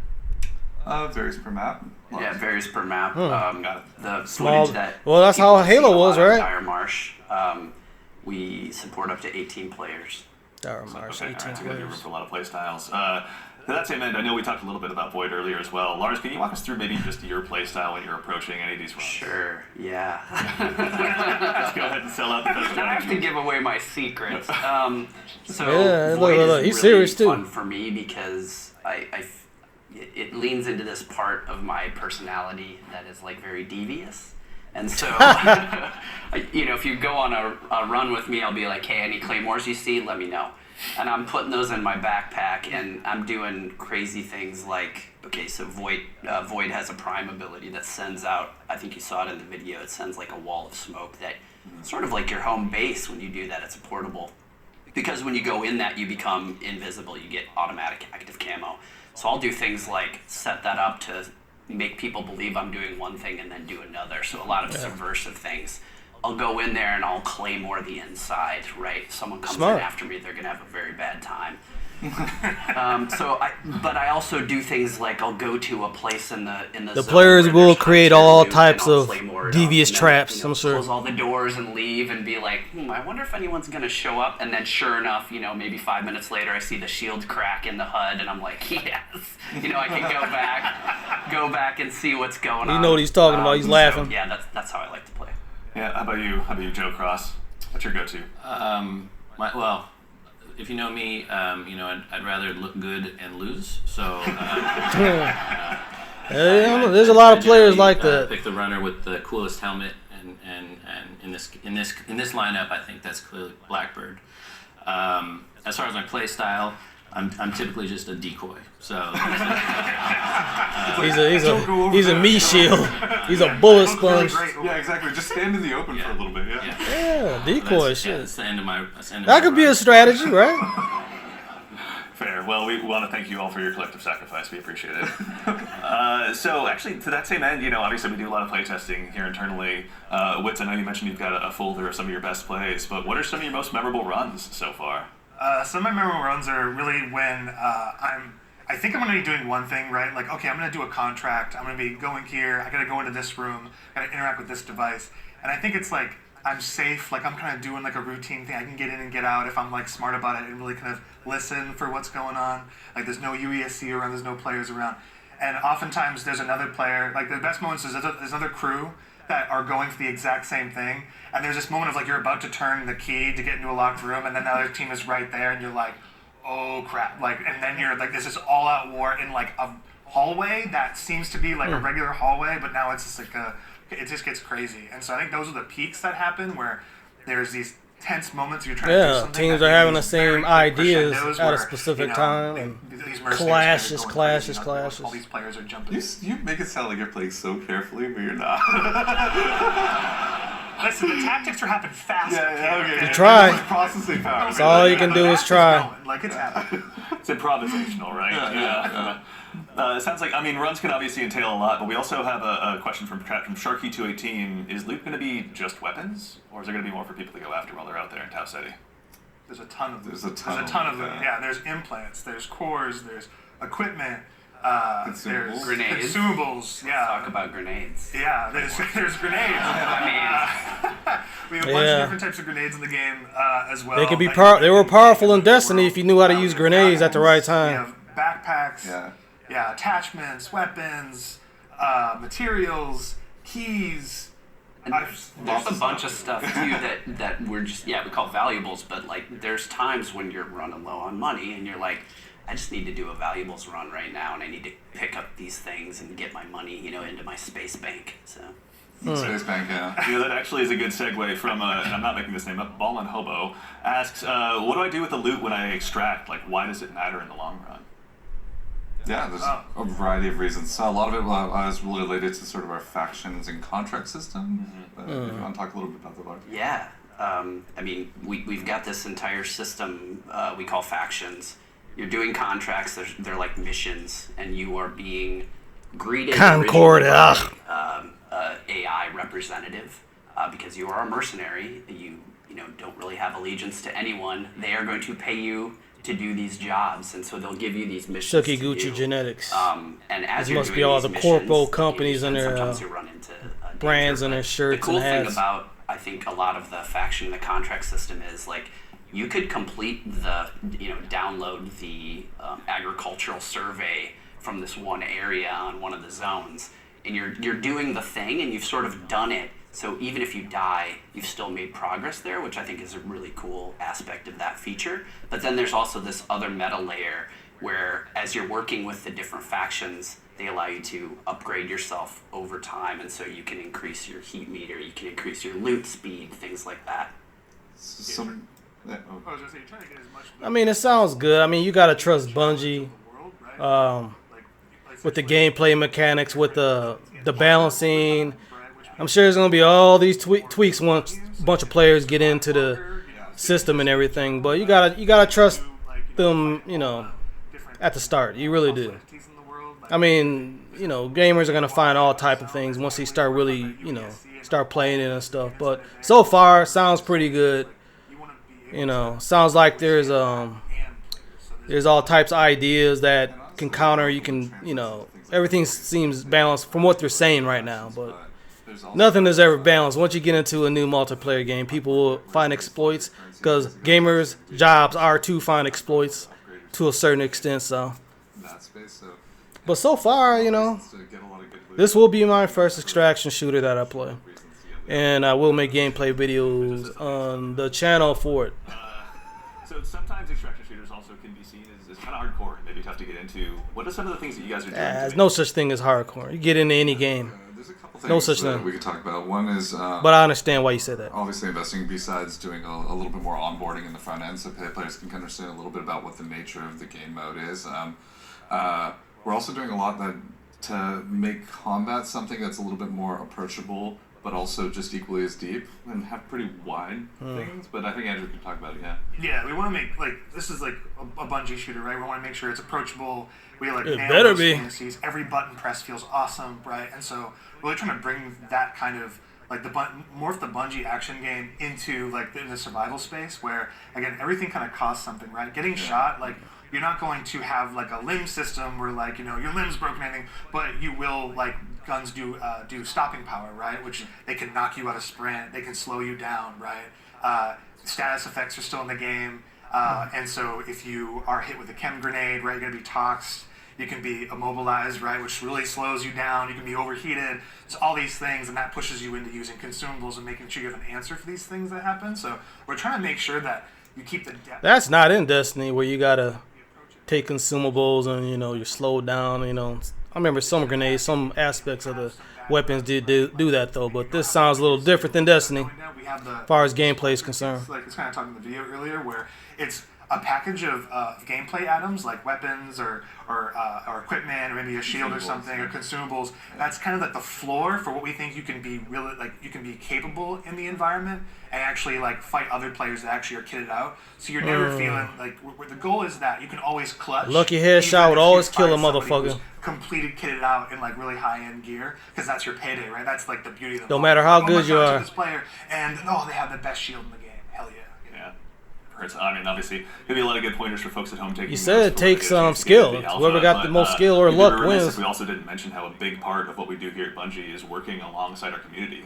Speaker 3: Varies per map.
Speaker 6: Yeah, it varies per map.
Speaker 2: Got it.
Speaker 6: The
Speaker 1: Small-
Speaker 6: footage that
Speaker 1: well, that's
Speaker 6: people
Speaker 1: how
Speaker 6: see
Speaker 1: Halo
Speaker 6: a lot
Speaker 1: was,
Speaker 6: of
Speaker 1: right?
Speaker 6: Dire Marsh, we support up to 18 players.
Speaker 1: Darn Mars,
Speaker 2: Okay, all
Speaker 1: 18
Speaker 2: right, so we got room
Speaker 1: players.
Speaker 2: for a lot of play styles. To that same end, I know we talked a little bit about Void earlier as well. Lars, can you walk us through maybe just your play style when you're approaching any of these runs?
Speaker 6: Sure, yeah.
Speaker 2: Let's go ahead and sell out the best
Speaker 6: I have to
Speaker 2: strategy.
Speaker 6: give away my secrets. So
Speaker 1: Yeah, look,
Speaker 6: Void
Speaker 1: look,
Speaker 6: is
Speaker 1: he's
Speaker 6: really
Speaker 1: serious, too.
Speaker 6: fun for me because it leans into this part of my personality that is like very devious. And so, if you go on a run with me, I'll be like, hey, any claymores you see, let me know. And I'm putting those in my backpack, and I'm doing crazy things like, okay, so Void has a prime ability that sends out, I think you saw it in the video, it sends like a wall of smoke that sort of like your home base when you do that. It's a portable. Because when you go in that, you become invisible. You get automatic active camo. So I'll do things like set that up to make people believe I'm doing one thing and then do another. So a lot of subversive things. I'll go in there and I'll claymore the inside, right? If someone comes
Speaker 1: Smart.
Speaker 6: in after me, they're gonna have a very bad time. But I also do things like I'll go to a place in the
Speaker 1: The
Speaker 6: zone
Speaker 1: players
Speaker 6: where
Speaker 1: will
Speaker 6: there's
Speaker 1: create
Speaker 6: hunts
Speaker 1: all
Speaker 6: and
Speaker 1: types
Speaker 6: I'll
Speaker 1: of
Speaker 6: claymore it
Speaker 1: devious
Speaker 6: up and then,
Speaker 1: traps, I'm sure.
Speaker 6: Close all the doors and leave and be like, I wonder if anyone's gonna show up. And then sure enough, maybe 5 minutes later, I see the shield crack in the HUD, and I'm like, yes, I can go back and see what's going on.
Speaker 1: You know what he's talking about. He's laughing.
Speaker 6: So, yeah, that's how I like to play.
Speaker 2: Yeah, how about you, Joe Cross? What's your go-to?
Speaker 4: Well, if you know me, I'd rather look good and lose. So
Speaker 1: There's a lot of players like that.
Speaker 4: Pick the runner with the coolest helmet, and in this lineup, I think that's clearly Blackbird. As far as my play style, I'm typically just a decoy. So
Speaker 1: he's a meat shield. He's a bullet sponge.
Speaker 3: Yeah, exactly. Just stand in the open for a little bit.
Speaker 1: Yeah, decoy shit.
Speaker 4: That's the end of my.
Speaker 1: That could be a strategy, right?
Speaker 2: Fair. Well, we want to thank you all for your collective sacrifice. We appreciate it. So, actually, to that same end, obviously we do a lot of play testing here internally. Witz, I know you mentioned you've got a folder of some of your best plays, but what are some of your most memorable runs so far?
Speaker 5: Some of my memorable runs are really when I think I'm going to be doing one thing, right? Like, okay, I'm going to do a contract. I'm going to be going here. I got to go into this room. I got to interact with this device. And I think it's like I'm safe. Like, I'm kind of doing like a routine thing. I can get in and get out if I'm like smart about it and really kind of listen for what's going on. Like, there's no UESC around. There's no players around. And oftentimes there's another player. Like, the best moments is there's another crew that are going for the exact same thing. And there's this moment of like you're about to turn the key to get into a locked room, and then the other team is right there, and you're like, oh crap! Like, and then you're like, this is all-out war in like a hallway that seems to be like a regular hallway, but now it's just like it just gets crazy. And so I think those are the peaks that happen where there's these tense moments you're trying to do something.
Speaker 1: Teams are having the same ideas at a specific time, and clashes.
Speaker 5: All these players are jumping.
Speaker 3: You make it sound like you're playing so carefully, but you're not.
Speaker 5: Listen, the tactics are happening fast.
Speaker 3: Okay.
Speaker 1: You try.
Speaker 3: Processing power.
Speaker 1: That's all you can do is try.
Speaker 5: Like, it's happening.
Speaker 2: It's improvisational, right? Yeah. It sounds like, runs can obviously entail a lot, but we also have a question from Sharky218. Is loot going to be just weapons, or is there going to be more for people to go after while they're out there in Tau Ceti?
Speaker 5: There's a ton of them.
Speaker 3: There's a ton of them.
Speaker 5: Yeah, there's implants, there's cores, there's equipment, there's
Speaker 6: Grenades.
Speaker 5: Consumables. Yeah.
Speaker 6: Talk about grenades.
Speaker 5: Yeah, there's grenades. We have a bunch of different types of grenades in the game as well.
Speaker 1: They could be they were powerful in Destiny if you knew how to use grenades at the right time.
Speaker 5: We have backpacks. Yeah, attachments, weapons, materials, keys.
Speaker 6: And there's a bunch of stuff too that we're just we call valuables, but like there's times when you're running low on money and you're like, I just need to do a valuables run right now, and I need to pick up these things and get my money, into my space bank. So.
Speaker 3: Space bank, yeah.
Speaker 2: That actually is a good segue from, and I'm not making this name up, Ballin Hobo asks, what do I do with the loot when I extract? Like, why does it matter in the long run?
Speaker 3: Yeah, there's a variety of reasons. So a lot of it was related to sort of our factions and contract system. If you want to talk a little bit about that, Mark.
Speaker 6: Yeah. We've got this entire system we call factions. You're doing contracts, they're like missions, and you are being greeted
Speaker 1: Concord,
Speaker 6: AI representative because you are a mercenary. You don't really have allegiance to anyone. They are going to pay you to do these jobs, and so they'll give you these missions.
Speaker 1: Suki Gucci Genetics.
Speaker 6: And as
Speaker 1: This
Speaker 6: you're
Speaker 1: must
Speaker 6: doing
Speaker 1: be all
Speaker 6: these
Speaker 1: the corpo
Speaker 6: missions,
Speaker 1: companies and their
Speaker 6: sometimes you run into
Speaker 1: brands
Speaker 6: danger,
Speaker 1: and their
Speaker 6: but
Speaker 1: shirts
Speaker 6: the cool
Speaker 1: and hats.
Speaker 6: thing about I think a lot of the faction, the contract system is like you could complete the download the agricultural survey from this one area on one of the zones, and you're doing the thing and you've sort of done it. So even if you die, you've still made progress there, which I think is a really cool aspect of that feature. But then there's also this other meta layer where as you're working with the different factions, they allow you to upgrade yourself over time, and so you can increase your heat meter, you can increase your loot speed, things like that.
Speaker 1: It sounds good. You gotta trust Bungie with the gameplay mechanics, with the balancing. I'm sure there's gonna be all these tweaks once a bunch of players get into the system and everything. But you gotta trust them, at the start. You really do. Gamers are gonna find all type of things once they start really, start playing it and stuff. But so far, sounds pretty good. Sounds like there's all types of ideas that can counter. You can, everything seems balanced from what they're saying right now, but nothing is ever balanced. Once you get into a new multiplayer game, people will find exploits because gamers' jobs are to find exploits to a certain extent. But so far, this will be my first extraction shooter that I play, and I will make gameplay videos on the channel for it.
Speaker 2: So sometimes extraction shooters also can be seen as kind of hardcore, maybe tough to get into. What are some of the things that you guys are doing?
Speaker 1: There's no such thing as hardcore. You get into any game.
Speaker 3: There's a couple things
Speaker 1: No such
Speaker 3: that
Speaker 1: thing.
Speaker 3: we could talk about. One is
Speaker 1: But I understand why you said that.
Speaker 3: obviously investing besides doing a little bit more onboarding in the front end so players can understand a little bit about what the nature of the game mode is. We're also doing a lot to make combat something that's a little bit more approachable but also just equally as deep and have pretty wide things. But I think Andrew can talk about it, yeah.
Speaker 5: Yeah, we want to make, like, this is like a Bungie shooter, right? We want to make sure it's approachable. We like
Speaker 1: It
Speaker 5: nail
Speaker 1: better
Speaker 5: those
Speaker 1: be.
Speaker 5: fantasies. Every button press feels awesome, right? And so really trying to bring that kind of like morph the Bungie action game into like in the survival space where again everything kind of costs something, right? Getting shot, like you're not going to have like a limb system where like your limb's broken or anything, but you will like guns do stopping power, right? Which they can knock you out of sprint, they can slow you down, right? Status effects are still in the game, and so if you are hit with a chem grenade, right, you're gonna be toxed. You can be immobilized, right, which really slows you down. You can be overheated. It's all these things, and that pushes you into using consumables and making sure you have an answer for these things that happen. So we're trying to make sure that you keep the depth.
Speaker 1: That's not in Destiny where you gotta take consumables and you're slowed down. I remember some grenades, some aspects of the weapons did do that though. But this sounds a little different than Destiny,
Speaker 5: We have the,
Speaker 1: as far as gameplay is concerned.
Speaker 5: like it's kind of talking in the video earlier, where it's a package of gameplay items like weapons or equipment or maybe a shield or something or consumables. That's kind of like the floor for what we think you can be really like you can be capable in the environment and actually like fight other players that actually are kitted out. So you're never feeling like the goal is that you can always clutch.
Speaker 1: Lucky headshot
Speaker 5: even
Speaker 1: would
Speaker 5: if
Speaker 1: always
Speaker 5: you
Speaker 1: kill a
Speaker 5: find somebody
Speaker 1: motherfucker.
Speaker 5: who's completed kitted out in like really high end gear because that's your payday, right? That's like the beauty of the
Speaker 1: No
Speaker 5: moment.
Speaker 1: matter how
Speaker 5: Oh,
Speaker 1: good
Speaker 5: my
Speaker 1: you
Speaker 5: God,
Speaker 1: are.
Speaker 5: this player and they have the best shield in the game. Hell yeah.
Speaker 2: Yeah. I mean, obviously, there'll be a lot of good pointers for folks at home taking.
Speaker 1: You said
Speaker 2: notes
Speaker 1: it takes
Speaker 2: before they get a chance to
Speaker 1: skill.
Speaker 2: get into the
Speaker 1: Whoever
Speaker 2: alpha,
Speaker 1: got the
Speaker 2: but,
Speaker 1: most skill or
Speaker 2: we'd be
Speaker 1: luck
Speaker 2: remiss
Speaker 1: wins.
Speaker 2: if we also didn't mention how a big part of what we do here at Bungie is working alongside our community,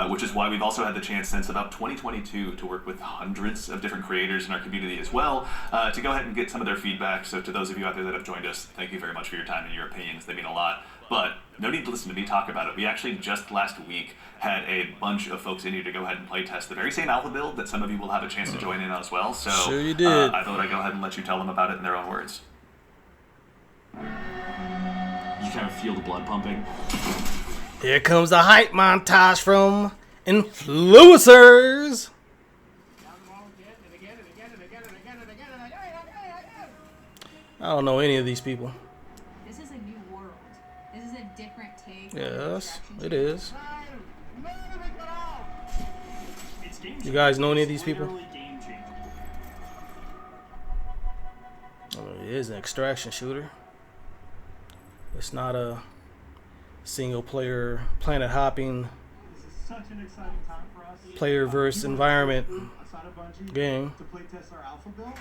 Speaker 2: which is why we've also had the chance since about 2022 to work with hundreds of different creators in our community as well, to go ahead and get some of their feedback. So to those of you out there that have joined us, thank you very much for your time and your opinions. They mean a lot. But no need to listen to me talk about it. We actually just last week had a bunch of folks in here to go ahead and play test the very same alpha build that some of you will have a chance to join in on as well. So
Speaker 1: Sure you did.
Speaker 2: I thought I'd go ahead and let you tell them about it in their own words.
Speaker 8: You kind of feel the blood pumping.
Speaker 1: Here comes the hype montage from influencers. I don't know any of these people.
Speaker 9: This is a new world. This is a different take.
Speaker 1: Yes, it is.
Speaker 8: It's game
Speaker 1: You guys know any of these people?
Speaker 8: literally game changing.
Speaker 1: It is an extraction shooter. It's not a single player planet hopping
Speaker 10: Such an exciting time for us.
Speaker 1: player versus environment
Speaker 10: Outside of Bungie
Speaker 1: game.
Speaker 10: to play test our alpha build.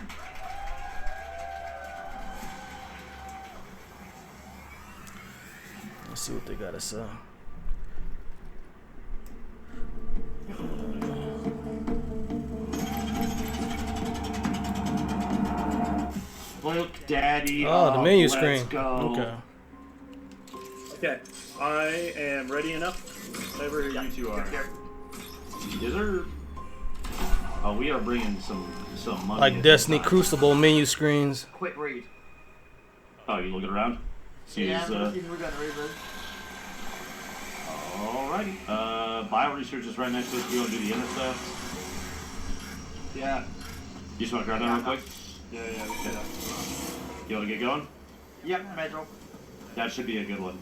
Speaker 1: Let's see what they got to say.
Speaker 8: Look, Daddy.
Speaker 1: Oh, the menu
Speaker 8: let's
Speaker 1: screen.
Speaker 8: Go.
Speaker 1: Okay.
Speaker 10: Okay, I am ready enough. Whatever you two are.
Speaker 8: Is there? Oh, we are bringing some money.
Speaker 1: Like
Speaker 8: at
Speaker 1: Destiny
Speaker 8: this time.
Speaker 1: Crucible menu screens.
Speaker 11: Quick read.
Speaker 8: Oh, you looking around? See
Speaker 11: Yeah,
Speaker 8: his,
Speaker 11: we're gonna read it.
Speaker 8: Alrighty. Bio research is right next to us. We want to do the intercept.
Speaker 11: Yeah.
Speaker 8: You just want to grab that real quick?
Speaker 10: Yeah, yeah.
Speaker 8: Okay. You want to get going?
Speaker 11: Yep, Metro.
Speaker 8: That should be a good one.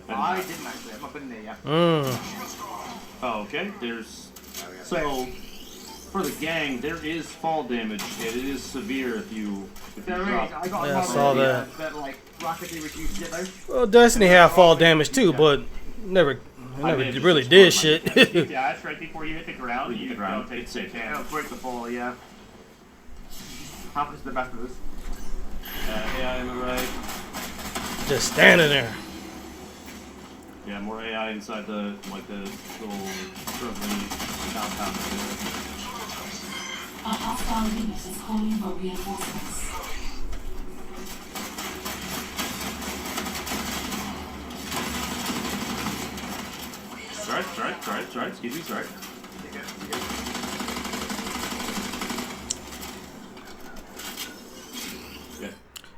Speaker 11: I didn't actually. I'm up in there, yeah.
Speaker 8: Oh, okay. So for the gang, there is fall damage, and it is severe if you
Speaker 11: There is.
Speaker 8: drop.
Speaker 11: I got
Speaker 1: Yeah,
Speaker 11: a
Speaker 1: I saw that.
Speaker 11: that like rapidly reduced it though.
Speaker 1: Well, Destiny had fall damage too, but never really did shit.
Speaker 10: Yeah, that's right before you hit the ground.
Speaker 8: You
Speaker 10: You
Speaker 8: hit the ground.
Speaker 10: don't take
Speaker 8: It's safe.
Speaker 11: Yeah, break the fall, yeah. Happens to the best of us.
Speaker 8: AI on the right.
Speaker 1: Just standing there.
Speaker 8: Yeah, more AI inside the little struggling compound.
Speaker 12: A hostile unit is calling for reinforcements.
Speaker 8: Sorry. Excuse me, sorry.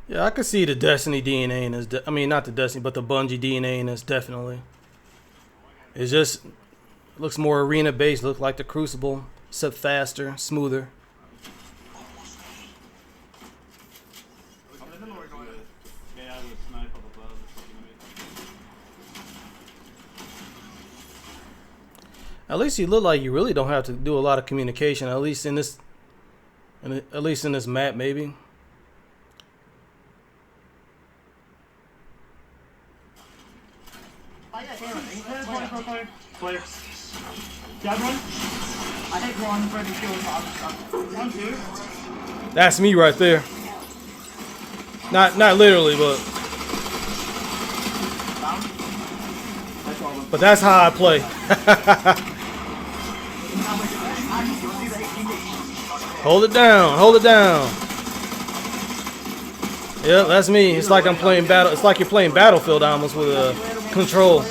Speaker 1: Yeah, I could see the Destiny DNA in this. I mean, not the Destiny, but the Bungie DNA in this, definitely. It's just looks more arena based. Look like the Crucible, except faster, smoother. At least you look like you really don't have to do a lot of communication. At least in this, map, maybe.
Speaker 8: Player. Got one.
Speaker 11: I hit one for the kill.
Speaker 8: 1, 2.
Speaker 1: That's me right there. Not literally, but that's how I play. Hold it down. Hold it down. Yep, that's me. It's like I'm playing battle. It's like you're playing Battlefield almost with a control.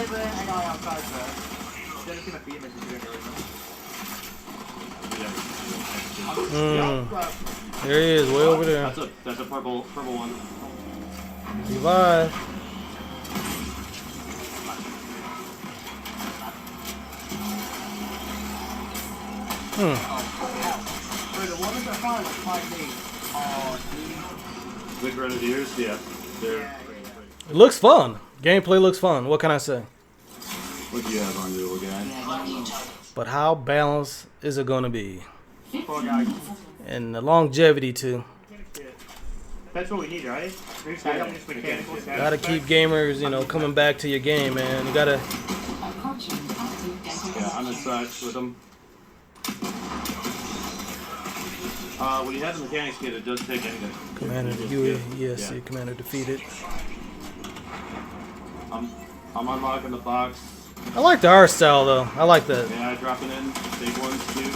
Speaker 1: There he is, way over there.
Speaker 8: That's a purple one.
Speaker 1: Revive.
Speaker 8: The Grenadiers, yeah.
Speaker 1: It looks fun. Gameplay looks fun. What can I say?
Speaker 8: What do you have on your guy?
Speaker 1: But how balanced is it going to be? And the longevity too.
Speaker 10: That's what we need, right?
Speaker 1: Gotta keep gamers, coming back to your game, man. You gotta.
Speaker 8: Yeah, I'm inside with them. When you have the mechanics kit, it does take anything.
Speaker 1: Commander UESC, yeah. Commander defeated.
Speaker 8: I'm unlocking the box.
Speaker 1: I like the art style though. I like that.
Speaker 8: Yeah, dropping in big ones too.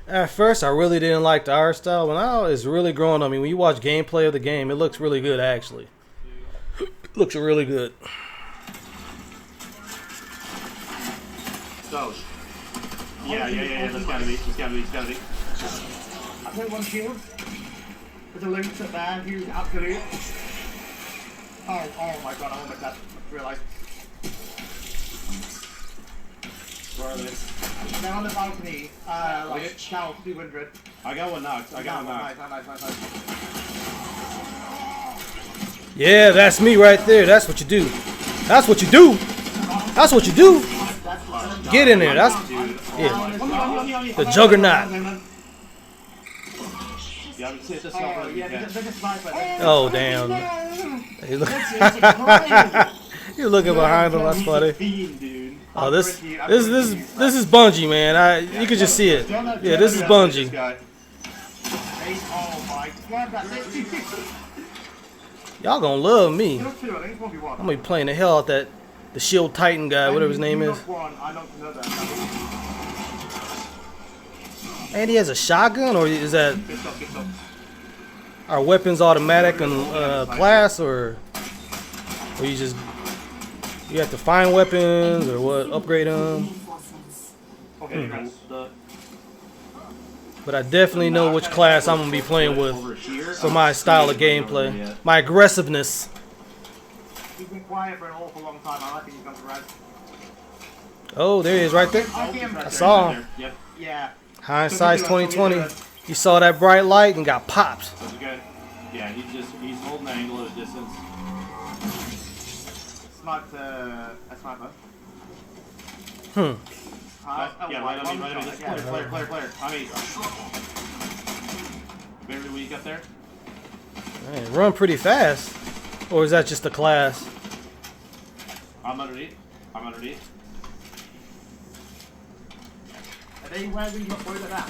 Speaker 1: At first, I really didn't like the art style, but now it's really growing on me. When you watch gameplay of the game, it looks really good, actually. Looks really good.
Speaker 8: So, yeah. That's gotta be.
Speaker 11: I put one shield. There's a loot at there. Use absolute. Oh my god! I won't make that. Realize.
Speaker 8: Where are they?
Speaker 11: They're on the balcony, like Cal 200.
Speaker 8: I got one knocked.
Speaker 11: Nice.
Speaker 1: Yeah, that's me right there. That's what you do. That's what you do. That's what you do. Get in there. That's yeah. The Juggernaut. Oh damn. You're looking behind him. That's funny. Oh, this is Bungie, man. You can just see it. Yeah, this is Bungie. Y'all gonna love me. I'm gonna be playing the hell out the Shield Titan guy, whatever his name is. And he has a shotgun, or is that our weapons automatic and class, or you have to find weapons or what? Upgrade them. But I definitely know which class I'm gonna be playing with for my style of gameplay, my aggressiveness.
Speaker 11: He's been quiet for an awful long time. I think he's gone to res.
Speaker 1: Oh, there he is, right there. I saw him.
Speaker 11: Yeah.
Speaker 1: Hindsight's 2020. He saw that bright light and got popped.
Speaker 8: That's good. Yeah, he's holding the angle at a distance.
Speaker 11: Smart, a sniper.
Speaker 8: Yeah, right on me. Player. I mean, very weak up there.
Speaker 1: Man, run pretty fast. Or is that just the class?
Speaker 8: I'm underneath.
Speaker 11: Are they where we got boys at that?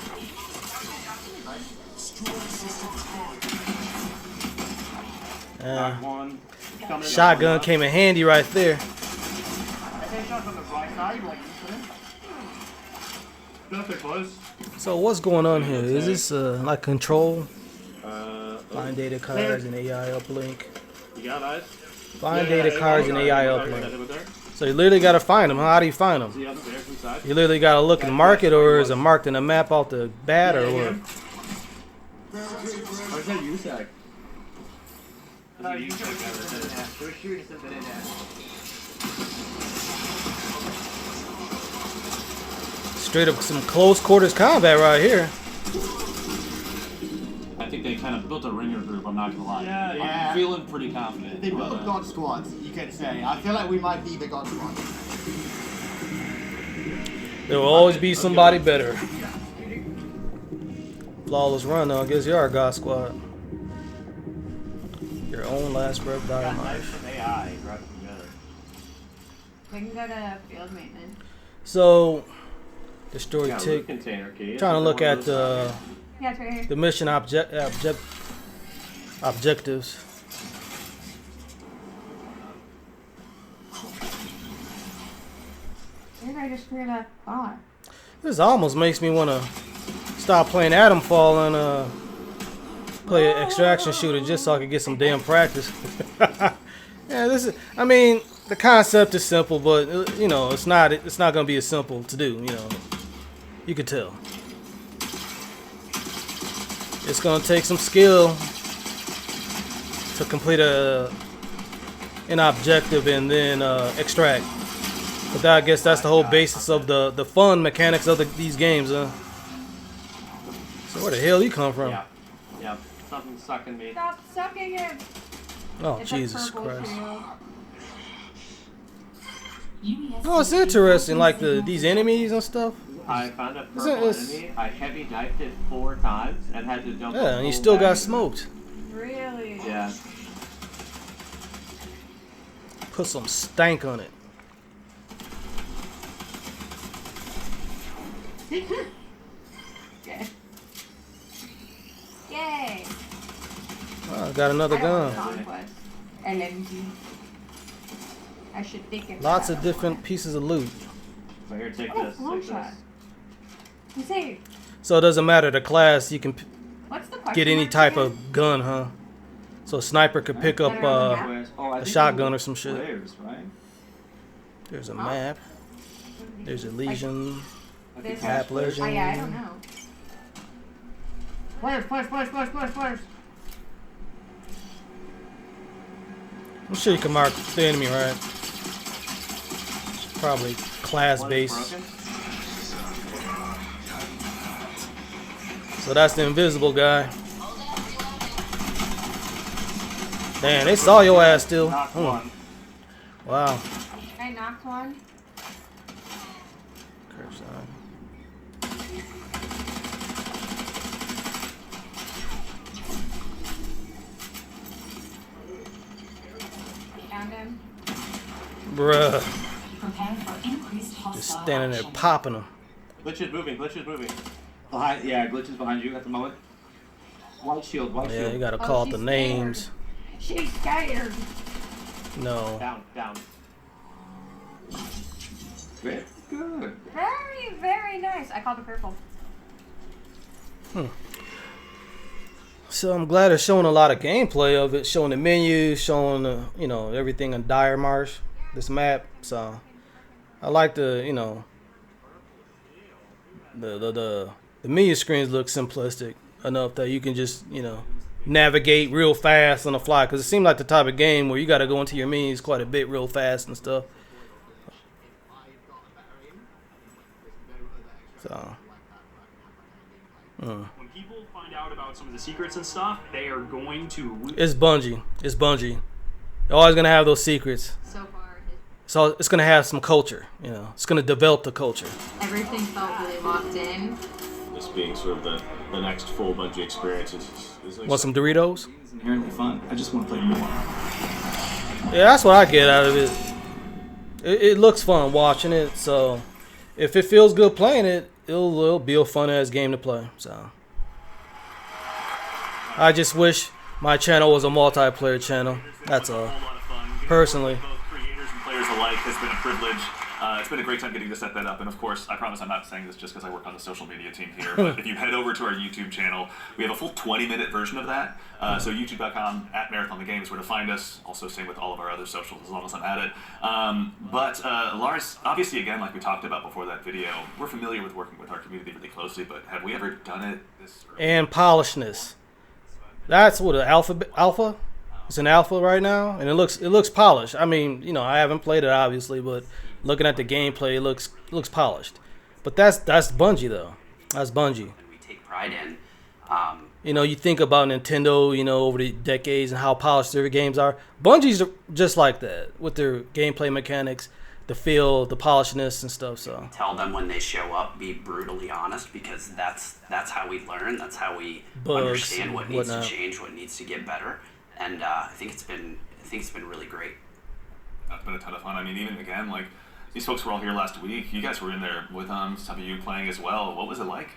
Speaker 8: Knock one.
Speaker 1: Shotgun came in handy right there. So what's going on here? Is this like control? Find data cards and AI uplink.
Speaker 8: You got eyes?
Speaker 1: Find data cards and AI uplink. So you literally gotta find them. How do you find them?
Speaker 8: See upstairs inside?
Speaker 1: You literally gotta look in the market, or is it marked in the map off the bat, or what?
Speaker 11: Where's that USAC?
Speaker 8: Oh, you should
Speaker 11: We're shooting something in there.
Speaker 1: Straight up some close quarters combat right here.
Speaker 8: I think they kind of built a ringer group, I'm not gonna lie.
Speaker 11: Yeah.
Speaker 8: I'm feeling pretty confident.
Speaker 11: They built God Squad, you can say. I feel like we might be the God Squad.
Speaker 1: There will always be somebody better. Flawless run though. I guess you are a God Squad. Your own last breath dynamite.
Speaker 10: AI brought together.
Speaker 9: We can go to field maintenance.
Speaker 1: So, destroy
Speaker 8: Yeah,
Speaker 1: tick.
Speaker 8: container key.
Speaker 1: Trying to look at the
Speaker 9: Yeah, it's right here.
Speaker 1: the mission objectives.
Speaker 9: Maybe I just screwed up. Oh.
Speaker 1: This almost makes me want to stop playing Atomfall and play an extraction shooter just so I can get some damn practice. Yeah, this is. I mean, the concept is simple, but you know, it's not gonna be as simple to do. You know, you can tell. It's gonna take some skill to complete an objective and then extract. But I guess that's the whole basis of the fun mechanics of these games, huh? So where the hell you come from?
Speaker 8: Yeah, something's sucking me.
Speaker 9: Stop sucking it.
Speaker 1: Oh,
Speaker 9: It's
Speaker 1: Jesus
Speaker 9: a purple
Speaker 1: Christ.
Speaker 9: shield.
Speaker 1: Oh, it's interesting, like these enemies and stuff.
Speaker 8: I found a
Speaker 1: Is
Speaker 8: purple
Speaker 1: it-
Speaker 8: enemy. I heavy knifed it 4 times and had to jump.
Speaker 1: Yeah, and you still got smoked.
Speaker 9: Really?
Speaker 8: Yeah.
Speaker 1: Put some stank on it.
Speaker 9: Okay. Yay.
Speaker 1: Oh, I got another
Speaker 9: I don't want
Speaker 1: gun.
Speaker 9: Conquest. LMG. I should think it's
Speaker 1: Lots of different pieces of loot.
Speaker 8: So here, take
Speaker 9: Oh,
Speaker 8: this.
Speaker 9: long
Speaker 8: Take
Speaker 9: shot.
Speaker 8: this.
Speaker 9: You say,
Speaker 1: So it doesn't matter the class, you can
Speaker 9: what's the question
Speaker 1: get any
Speaker 9: mark
Speaker 1: type
Speaker 9: again?
Speaker 1: of gun, huh? So a sniper could pick up a shotgun or some shit.
Speaker 8: Players, right?
Speaker 1: There's a map. There's a Legion.
Speaker 9: This-
Speaker 1: Map Legend.
Speaker 9: Oh, yeah, I don't know. Push.
Speaker 1: I'm sure you can mark the enemy, right? Probably class based. So that's the invisible guy. Damn, they saw your ass still. Wow.
Speaker 9: I knocked one.
Speaker 1: Curbside.
Speaker 9: Found him.
Speaker 1: Bruh.
Speaker 12: Prepare for increased
Speaker 1: Just
Speaker 12: hostile
Speaker 1: standing there
Speaker 12: action.
Speaker 1: popping them.
Speaker 8: Glitch is moving. Glitch is moving. Behind, yeah, Glitch is behind you at the moment. White shield. White shield.
Speaker 1: Yeah, you gotta call out the names.
Speaker 9: She's scared.
Speaker 1: No.
Speaker 8: Down. Down. Very good.
Speaker 9: Very, very nice. I called it purple.
Speaker 1: So I'm glad they're showing a lot of gameplay of it, showing the menu, showing the, you know, everything in Dire Marsh, this map. So I like the, you know, the menu screens look simplistic enough that you can just, you know, navigate real fast on the fly, because it seemed like the type of game where you got to go into your menus quite a bit real fast and stuff. So
Speaker 10: When people find out about some of the secrets and stuff, they are going to.
Speaker 1: it's Bungie. It's Bungie. They're always gonna have those secrets.
Speaker 9: So far,
Speaker 1: So it's gonna have some culture. You know, it's gonna develop the culture.
Speaker 9: everything felt really locked in.
Speaker 13: This being sort of the next full Bungie experience is like
Speaker 1: Want some Doritos?
Speaker 14: It's inherently fun. I just want to play more.
Speaker 1: Yeah, that's what I get out of it. It looks fun watching it. So if it feels good playing it, it'll be a fun ass game to play. So I just wish my channel was a multiplayer channel. That's all. Personally.
Speaker 2: Both creators and players alike has been a privilege. It's been a great time getting to set that up. And of course, I promise I'm not saying this just because I work on the social media team here, but if you head over to our YouTube channel, we have a full 20-minute version of that. So youtube.com @MarathonTheGame is where to find us. Also, same with all of our other socials as long as I'm at it. But Lars, obviously, again, like we talked about before that video, we're familiar with working with our community really closely, but have we ever done it this early?
Speaker 1: And polishedness. That's what an alpha. It's an alpha right now, and it looks polished. I mean, you know, I haven't played it obviously, but looking at the gameplay, it looks polished. But that's Bungie though. That's Bungie.
Speaker 6: We take pride in.
Speaker 1: You know, you think about Nintendo, you know, over the decades and how polished their games are. Bungie's just like that with their gameplay mechanics, the feel, the polishedness and stuff. So
Speaker 6: tell them when they show up, be brutally honest, because that's how we learn. That's how we understand what needs to change, what needs to get better. And I think it's been really great.
Speaker 2: That's been a ton of fun. I mean, even again, like these folks were all here last week. You guys were in there with some of you playing as well. What was it like?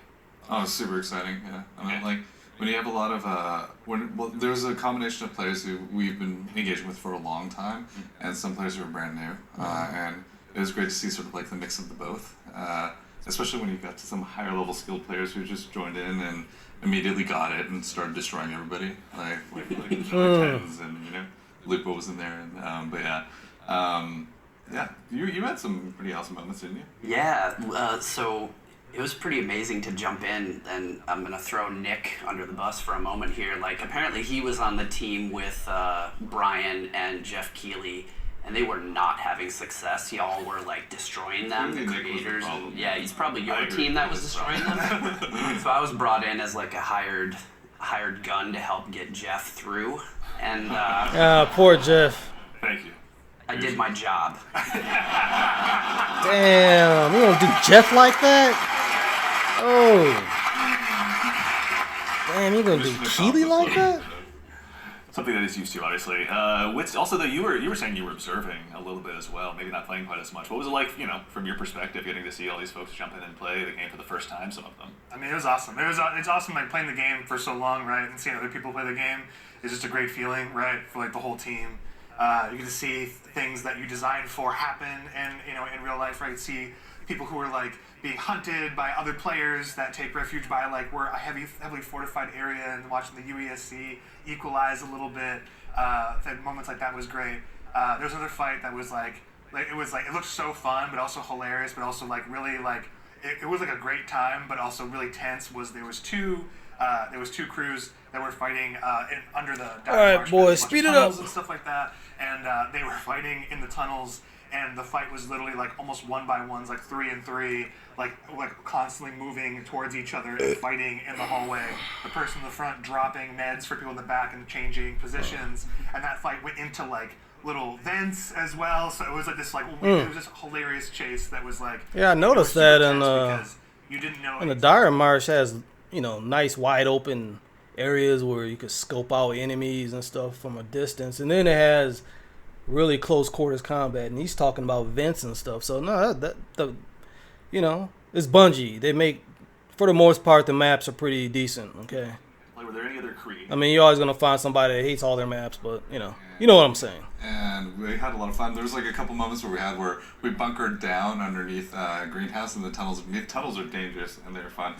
Speaker 3: Oh, it's super exciting. Yeah, I mean, like when you have a lot of there's a combination of players who we've been engaging with for a long time, and some players who are brand new, and it was great to see sort of like the mix of the both. Especially when you got to some higher level skilled players who just joined in and immediately got it and started destroying everybody, like Tens, and you know, Lupo was in there, and but yeah. Yeah, you had some pretty awesome moments, didn't you?
Speaker 6: Yeah, so it was pretty amazing to jump in, and I'm going to throw Nick under the bus for a moment here. Like, apparently he was on the team with Brian and Jeff Keighley, and they were not having success. Y'all were, like, destroying them, the creators. And, yeah, it's probably your team that was destroying them. So I was brought in as, like, a hired gun to help get Jeff through, and...
Speaker 1: poor Jeff.
Speaker 2: Thank you.
Speaker 6: I did my job.
Speaker 1: Damn, you gonna do Jeff like that? Oh. Damn, you gonna do Keighley like that?
Speaker 2: Something that he's used to, obviously. Also, though, you were saying you were observing a little bit as well, maybe not playing quite as much. What was it like, you know, from your perspective, getting to see all these folks jump in and play the game for the first time? Some of them.
Speaker 5: I mean, it was awesome. It's awesome, like playing the game for so long, right, and seeing other people play the game is just a great feeling, right, for like the whole team. You get to see things that you designed for happen, and you know, in real life, right? See people who are like being hunted by other players that take refuge by like we're a heavily fortified area, and watching the UESC equalize a little bit. Moments like that was great. There was another fight that was like it looked so fun, but also hilarious, but also like really like it was like a great time, but also really tense. There was two crews that were fighting under the
Speaker 1: all right, boys, speed it up
Speaker 5: and stuff like that, and they were fighting in the tunnels, and the fight was literally like almost 1-by-1s, like 3 and 3, like constantly moving towards each other and fighting in the hallway. The person in the front dropping meds for people in the back and changing positions, and that fight went into like little vents as well. So it was like this it was just a hilarious chase that was like
Speaker 1: I noticed that in
Speaker 5: you didn't know
Speaker 1: the Dire Marsh has, you know, nice wide open areas where you could scope out enemies and stuff from a distance, and then it has really close quarters combat, and he's talking about vents and stuff. So no, you know, it's Bungie. They make, for the most part, the maps are pretty decent. Okay.
Speaker 2: Like, were there any other creed?
Speaker 1: I mean, you're always gonna find somebody that hates all their maps, but you know what I'm saying.
Speaker 3: And we had a lot of fun. There was like a couple moments where we bunkered down underneath greenhouse in the tunnels. Tunnels are dangerous and they're fun.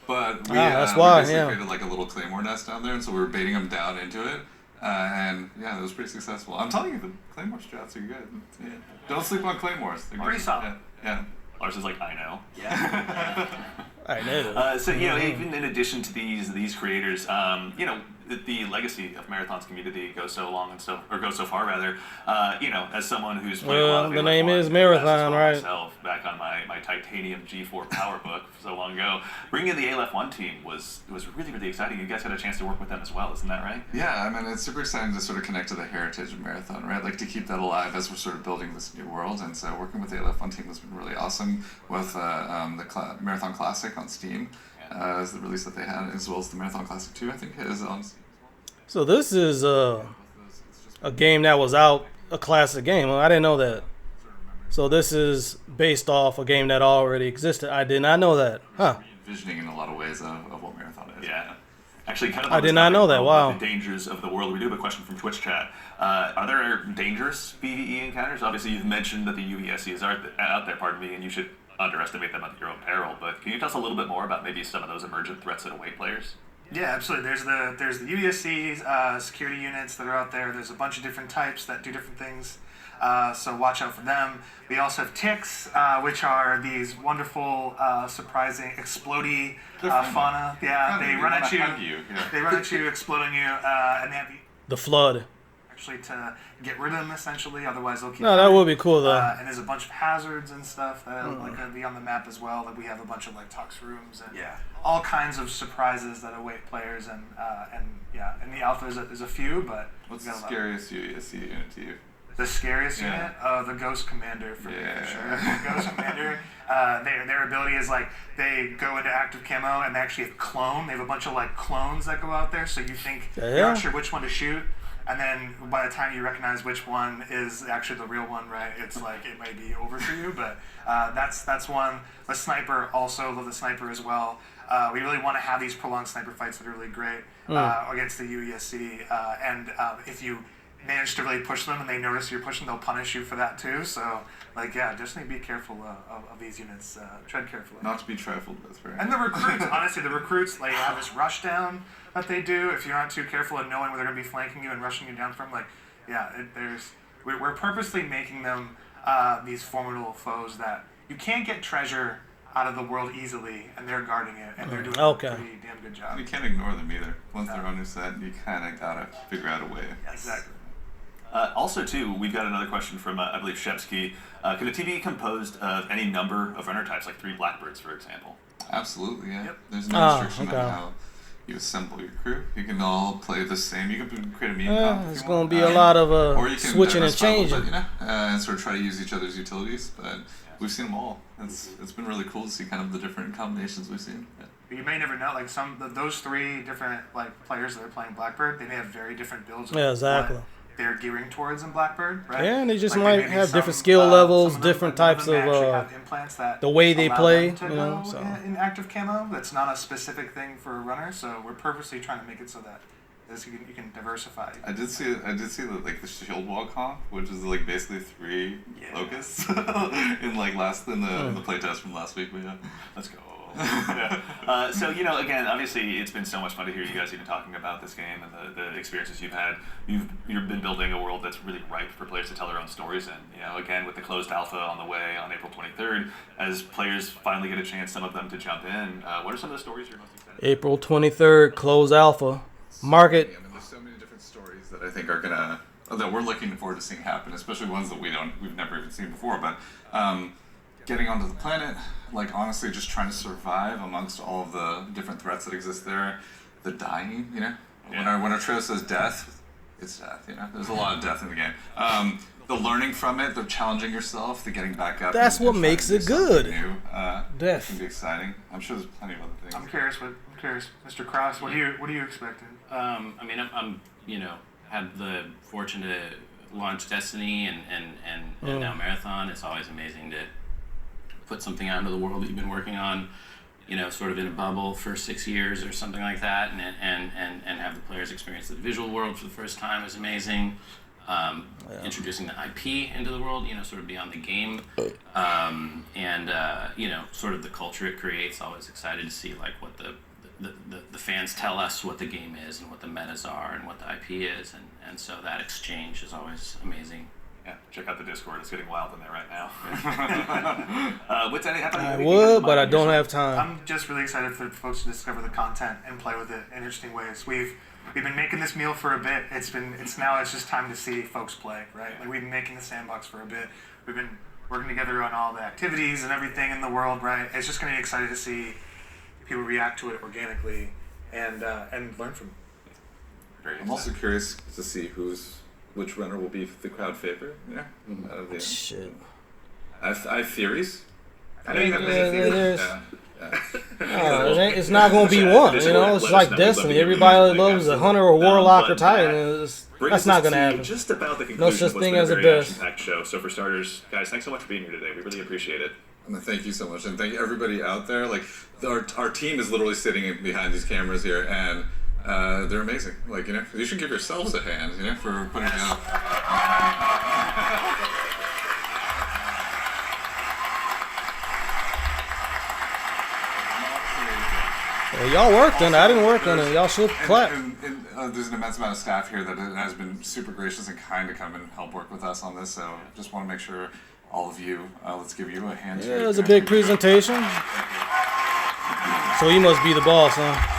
Speaker 3: But
Speaker 1: that's why,
Speaker 3: we basically created like a little claymore nest down there, and so we were baiting them down into it. And yeah, it was pretty successful. I'm telling you, the claymore strats are good. Yeah. Don't sleep on claymores. They're
Speaker 5: pretty solid.
Speaker 3: Yeah.
Speaker 2: Lars is like, I know.
Speaker 6: Yeah.
Speaker 1: I know.
Speaker 2: So you know, even in addition to these creators, you know, the legacy of Marathon's community goes so far rather. You know, as someone who's played a lot of
Speaker 1: the name is Marathon, right?
Speaker 2: Myself, back on my Titanium G4 PowerBook so long ago, bringing in the ALF1 team was really, really exciting. You guys had a chance to work with them as well, isn't that right?
Speaker 3: Yeah, I mean, it's super exciting to sort of connect to the heritage of Marathon, right? Like to keep that alive as we're sort of building this new world. And so working with the ALF1 team has been really awesome. With the Marathon Classic on Steam, is the release that they had, as well as the Marathon Classic 2, I think, is on Steam.
Speaker 1: So this is a game that was out, a classic game. I didn't know that. So this is based off a game that already existed. I did not know that. Huh.
Speaker 3: Envisioning in a lot of ways of what Marathon is.
Speaker 2: Yeah. Actually, kind of.
Speaker 1: I did not know that. Wow.
Speaker 2: The dangers of the world. We do have a question from Twitch chat. Are there other dangerous PvE encounters? Obviously, you've mentioned that the UESC is out there, and you should underestimate them at your own peril. But can you tell us a little bit more about maybe some of those emergent threats that await players?
Speaker 5: Yeah, absolutely. There's the UESC security units that are out there. There's a bunch of different types that do different things. So watch out for them. We also have ticks, which are these wonderful, surprising, explodey fauna. Yeah, they run at you. They run at you, explode on you, and they have
Speaker 1: the flood.
Speaker 5: Actually, to get rid of them, essentially. Otherwise, they'll keep.
Speaker 1: No, that would be cool though.
Speaker 5: And there's a bunch of hazards and stuff that are going to be on the map as well. Like we have a bunch of like tox rooms and all kinds of surprises that await players. And the alpha is a few, but
Speaker 3: what's the scariest UESC unit to you?
Speaker 5: The scariest unit? The Ghost Commander for me, for sure. The Ghost Commander, their ability is like they go into active camo and they actually have clone. They have a bunch of like clones that go out there, so you think you're not sure which one to shoot. And then by the time you recognize which one is actually the real one, right, it's like it may be over for you. But that's one. The sniper, also love the sniper as well. We really want to have these prolonged sniper fights that are really great against the UESC. And if you manage to really push them and they notice you're pushing, they'll punish you for that too. So, like, just need to be careful of these units. Tread carefully.
Speaker 3: Not to be trifled with, right?
Speaker 5: And the recruits, honestly, like, have this rush down that they do. If you're not too careful at knowing where they're going to be flanking you and rushing you down from, like, we're purposely making them these formidable foes that you can't get treasure out of the world easily, and they're guarding it, and they're doing a pretty damn good job.
Speaker 3: You can't ignore them either. Once they're on your set, you kind of gotta figure out a way.
Speaker 5: Exactly.
Speaker 2: Also, too, we've got another question from, I believe, Shepsky. Can a TV be composed of any number of runner types, like 3 Blackbirds, for example?
Speaker 3: Absolutely, yeah. Yep. There's no restriction on how you assemble your crew. You can all play the same. You can create a meme comp.
Speaker 1: There's going to be a lot of switching and changing.
Speaker 3: And sort of try to use each other's utilities, but we've seen them all. It's been really cool to see kind of the different combinations we've seen.
Speaker 5: Yeah. You may never know, like those 3 different like players that are playing Blackbird, they may have very different builds.
Speaker 1: Yeah, exactly.
Speaker 5: They're gearing towards in Blackbird, right?
Speaker 1: Yeah, and they just might have different skill levels, different types of
Speaker 5: implants that
Speaker 1: the way they play.
Speaker 5: In active camo, that's not a specific thing for a runner. So we're purposely trying to make it so that you can diversify.
Speaker 3: I did see the shield wall comp, which is like basically 3 locusts in the playtest from last week. But yeah,
Speaker 2: let's go. So, again, obviously it's been so much fun to hear you guys even talking about this game and the experiences you've had. You've been building a world that's really ripe for players to tell their own stories in. Again, with the closed alpha on the way on April 23rd, as players finally get a chance, some of them, to jump in, what are some of the stories you're most excited about?
Speaker 1: April 23rd, closed alpha. Market.
Speaker 3: I mean, there's so many different stories that I think are that we're looking forward to seeing happen, especially ones that we've never even seen before. But getting onto the planet, like honestly, just trying to survive amongst all of the different threats that exist there. The dying, when our trail says death, it's death. There's a lot of death in the game. The learning from it, the challenging yourself, the getting back up.
Speaker 1: That's what makes it good.
Speaker 3: Death can be exciting. I'm sure there's plenty of other things.
Speaker 5: I'm curious, Mr. Cross, what are you expecting?
Speaker 4: I'm had the fortune to launch Destiny and now Marathon. It's always amazing to put something out into the world that you've been working on, sort of in a bubble for 6 years or something like that, and have the players experience the visual world for the first time is amazing. Introducing the IP into the world, sort of beyond the game, and sort of the culture it creates. Always excited to see like what the fans tell us what the game is and what the metas are and what the IP is, and so that exchange is always amazing.
Speaker 2: Yeah, check out the Discord. It's getting wild in there right now. What's happening?
Speaker 1: I would, but I don't have time.
Speaker 5: I'm just really excited for folks to discover the content and play with it in interesting ways. We've been making this meal for a bit. It's just time to see folks play, right? Like we've been making the sandbox for a bit. We've been working together on all the activities and everything in the world, right? It's just going to be exciting to see people react to it organically and learn from it.
Speaker 3: I'm also curious to see which runner will be the crowd favorite. Out of the
Speaker 1: shit.
Speaker 3: I have theories.
Speaker 1: It's not going to be one. It's like Destiny. Everybody loves a hunter or warlock or titan. That's not going to happen.
Speaker 2: Just about the conclusion
Speaker 1: no such thing as a best.
Speaker 2: Show. So for starters, guys, thanks so much for being here today. We really appreciate it.
Speaker 3: And thank you so much, and thank everybody out there. Like our team is literally sitting behind these cameras here, and they're amazing. Like you should give yourselves a hand, for putting out.
Speaker 1: Well, y'all worked on it. I didn't work on it. Y'all should clap.
Speaker 3: There's an immense amount of staff here that has been super gracious and kind to come and help work with us on this. So just want to make sure all of you, let's give you a hand.
Speaker 1: Yeah, it was a big presentation. So he must be the boss, huh?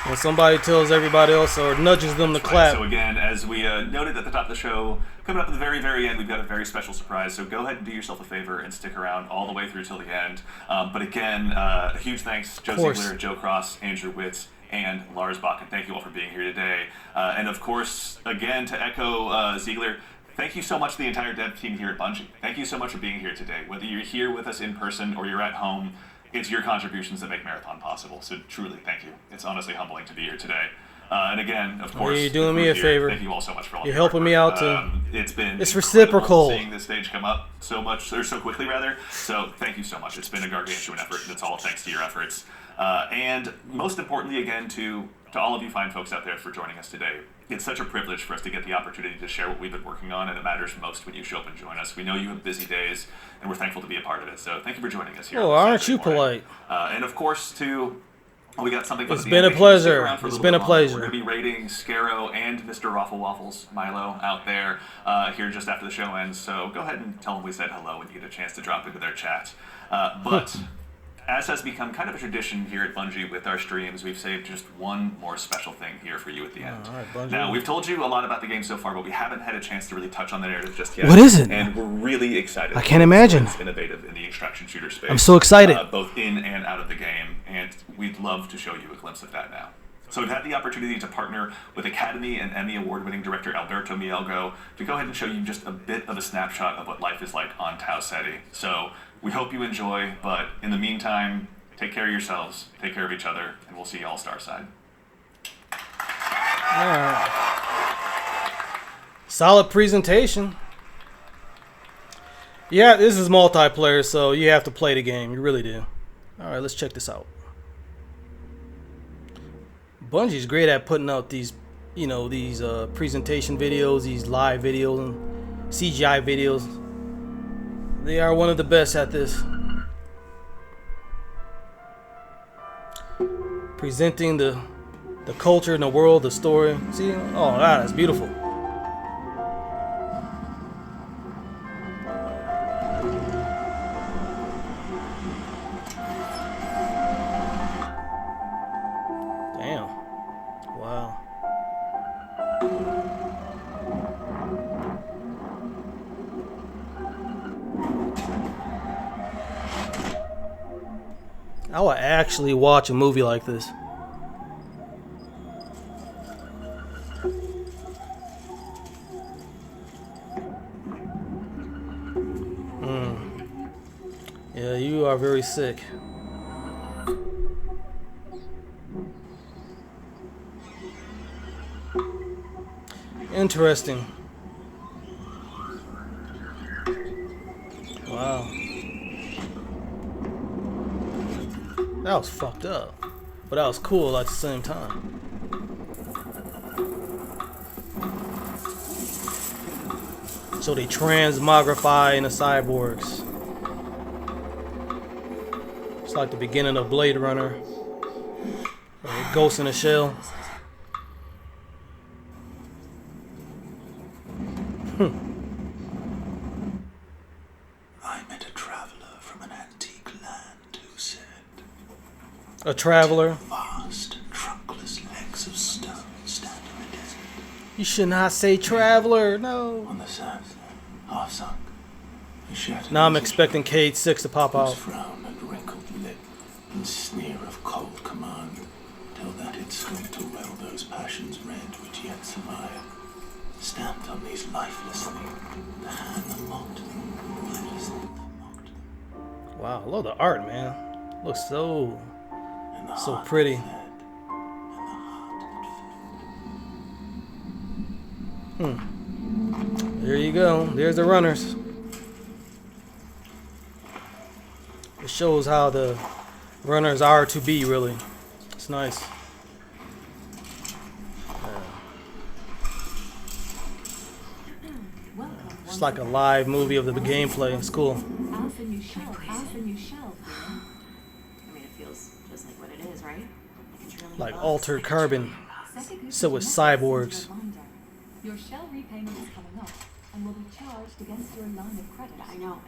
Speaker 1: When somebody tells everybody else or nudges them to clap.
Speaker 2: So again, as we noted at the top of the show, coming up at the very, very end, we've got a very special surprise. So go ahead and do yourself a favor and stick around all the way through till the end. But again, a huge thanks, Joe Ziegler, Joe Cross, Andrew Witz, and Lars Bakken. Thank you all for being here today. And of course, again, to echo Ziegler, thank you so much to the entire dev team here at Bungie. Thank you so much for being here today. Whether you're here with us in person or you're at home, it's your contributions that make Marathon possible. So truly, thank you. It's honestly humbling to be here today. And again, of course,
Speaker 1: you're doing me a favor.
Speaker 2: Thank you all so much for all
Speaker 1: you're helping me out too.
Speaker 2: It's
Speaker 1: reciprocal.
Speaker 2: Seeing this stage come up so much, or so quickly rather. So thank you so much. It's been a gargantuan effort. That's all thanks to your efforts. And most importantly, again, to all of you fine folks out there for joining us today. It's such a privilege for us to get the opportunity to share what we've been working on, and it matters most when you show up and join us. We know you have busy days, and we're thankful to be a part of it. So thank you for joining us here.
Speaker 1: Oh, aren't you polite?
Speaker 2: And of course, we got something.
Speaker 1: It's been a pleasure. It's been a pleasure.
Speaker 2: We're going to be rating Scarrow and Mr. Raffle Waffles, Milo, out there here just after the show ends. So go ahead and tell them we said hello when you get a chance to drop into their chat. But as has become kind of a tradition here at Bungie with our streams, we've saved just one more special thing here for you at the end. Now, we've told you a lot about the game so far, but we haven't had a chance to really touch on the narrative just yet.
Speaker 1: What is it?
Speaker 2: And we're really excited.
Speaker 1: I can't imagine.
Speaker 2: It's innovative in the extraction shooter space.
Speaker 1: I'm so excited.
Speaker 2: Both in and out of the game, and we'd love to show you a glimpse of that now. So we've had the opportunity to partner with Academy and Emmy Award-winning director Alberto Mielgo to go ahead and show you just a bit of a snapshot of what life is like on Tau Ceti. So we hope you enjoy, but in the meantime, take care of yourselves, take care of each other, and we'll see you all Starside.
Speaker 1: All right. Solid presentation. Yeah, this is multiplayer, so you have to play the game. You really do. All right, let's check this out. Bungie's great at putting out these, these presentation videos, these live videos, and CGI videos. They are one of the best at this. Presenting the culture and the world, the story. See? Oh, God, that's beautiful. Damn. Wow. I would actually watch a movie like this. Yeah, you are very sick. Interesting. Wow. That was fucked up, but that was cool at the same time. So they transmogrify into cyborgs. It's like the beginning of Blade Runner, or Ghost in a Shell.
Speaker 7: I met a traveler from an antique land who said,
Speaker 1: a traveler.
Speaker 7: Vast and trunkless legs of stone stand in the desert.
Speaker 1: You should not say traveler, no.
Speaker 7: On the south, half sunk.
Speaker 1: Now I'm expecting Cade 6 to pop out.
Speaker 7: Frown and wrinkled lip and sneer of cold command, till that it strove to well those passions red which yet survive. Stamped on these lifeless things, the hand that mocked, lifeless thing that mocked.
Speaker 1: Wow, I love the art, man. Looks so pretty. There you go. There's the runners. It shows how the runners are to be, really. It's nice. It's like a live movie of the gameplay. It's cool.
Speaker 9: Alpha new shelf. Alpha new shelf. I mean, it feels
Speaker 1: like altered carbon. So with cyborgs.
Speaker 12: Your shell repayment is coming up and will be charged against your line of credit.
Speaker 15: I know.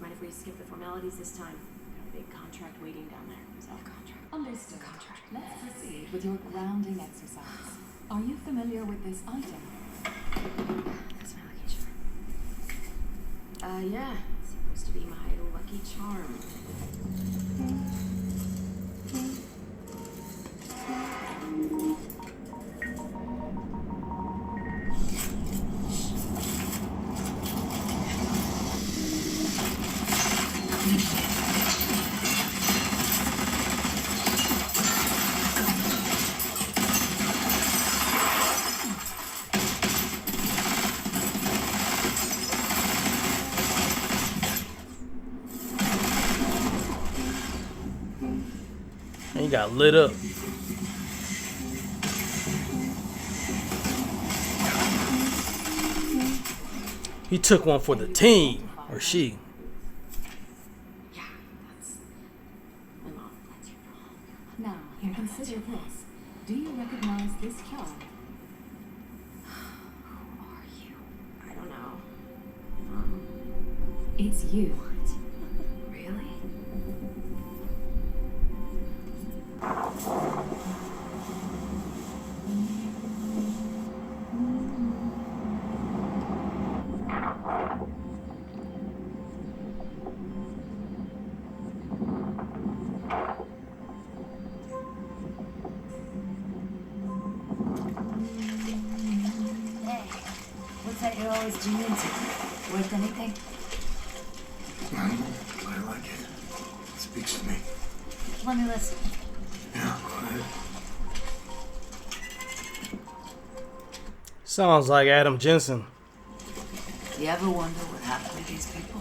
Speaker 15: Mind if we skip the formalities this time? Got a big contract waiting down there. So contract.
Speaker 12: Understood. Let's proceed with your grounding exercise. Are you familiar with this item?
Speaker 15: That's my lucky charm. Yeah. It's supposed to be my lucky charm.
Speaker 1: And he got lit up. He took one for the team, or she.
Speaker 12: Now, consider this. Do you recognize this charm?
Speaker 15: Who are you? I don't know.
Speaker 12: It's you.
Speaker 15: Really?
Speaker 12: Hey, what's that you're always tuned into? Worth anything?
Speaker 7: I like it. It speaks to me.
Speaker 12: Let me listen.
Speaker 7: Yeah, go ahead.
Speaker 1: Sounds like Adam Jensen.
Speaker 12: You ever wonder what happened to these people?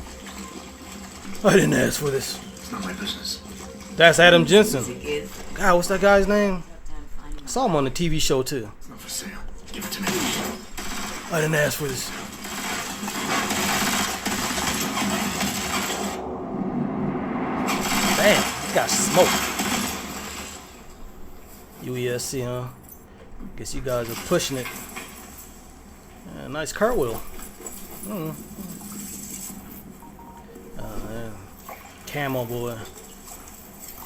Speaker 1: I didn't ask for this.
Speaker 7: It's not my business.
Speaker 1: That's Adam Jensen.
Speaker 12: Is
Speaker 1: God, what's that guy's name? I saw him on the TV show too.
Speaker 7: It's not for sale. Give it to me.
Speaker 1: I didn't ask for this. Damn, he got smoked. UESC, huh? Guess you guys are pushing it. Yeah, nice cartwheel. Yeah. Camo boy.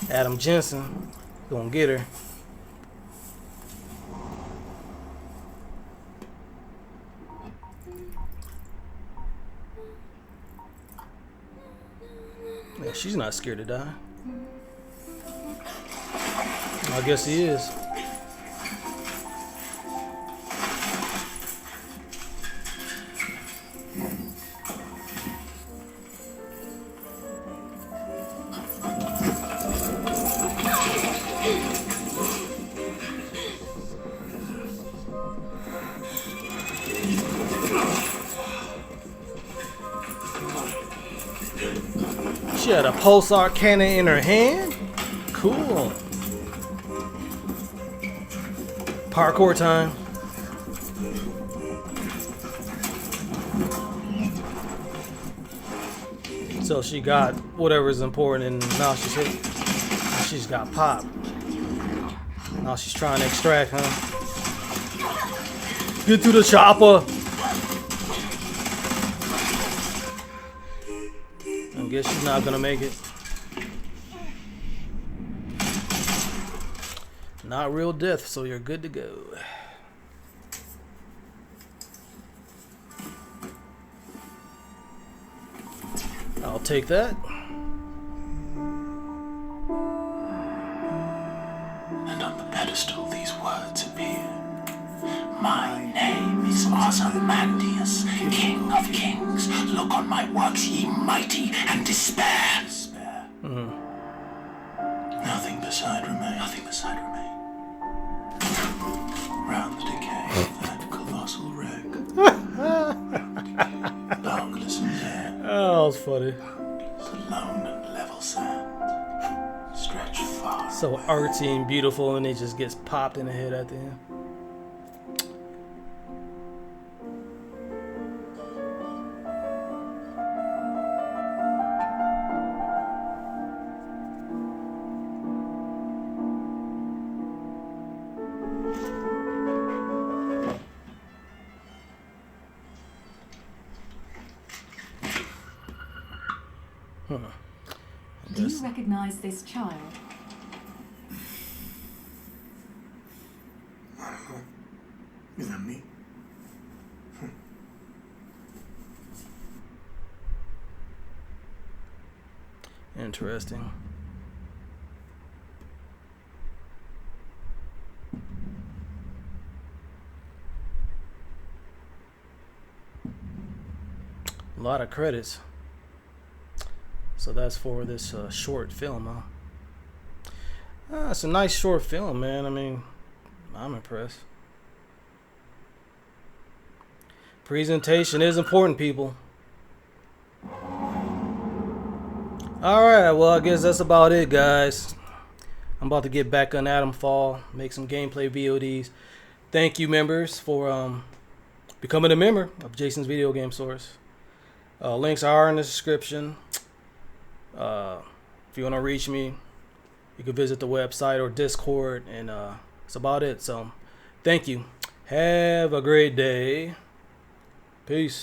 Speaker 1: Adam Jensen. Gonna get her. Yeah, she's not scared to die. I guess he is. She had a pulsar cannon in her hand? Cool. Parkour time. So she got whatever's important and now she's hit. She's got pop. Now she's trying to extract, huh? Get to the chopper. I guess she's not gonna make it. Not real death, so you're good to go. I'll take that.
Speaker 7: And on the pedestal these words appear. My name is Ozymandias, King of Kings. Look on my works, ye mighty, and despair. Nothing beside remain. Nothing beside remain. Round the decay of that colossal wreck. Boundless in air.
Speaker 1: Oh, that was funny.
Speaker 7: Alone and level sand. Stretch far.
Speaker 1: So artsy and beautiful, and it just gets popped in the head at the end.
Speaker 12: Do you recognize this child?
Speaker 11: Is that me?
Speaker 1: Interesting. A lot of credits. So that's for this short film, huh? It's a nice short film, man. I mean, I'm impressed. Presentation is important, people. Alright, well, I guess that's about it, guys. I'm about to get back on Atom Fall, make some gameplay VODs. Thank you, members, for becoming a member of Jason's Video Game Source. Links are in the description. If you want to reach me, you can visit the website or Discord, and that's about it. So, thank you. Have a great day. Peace.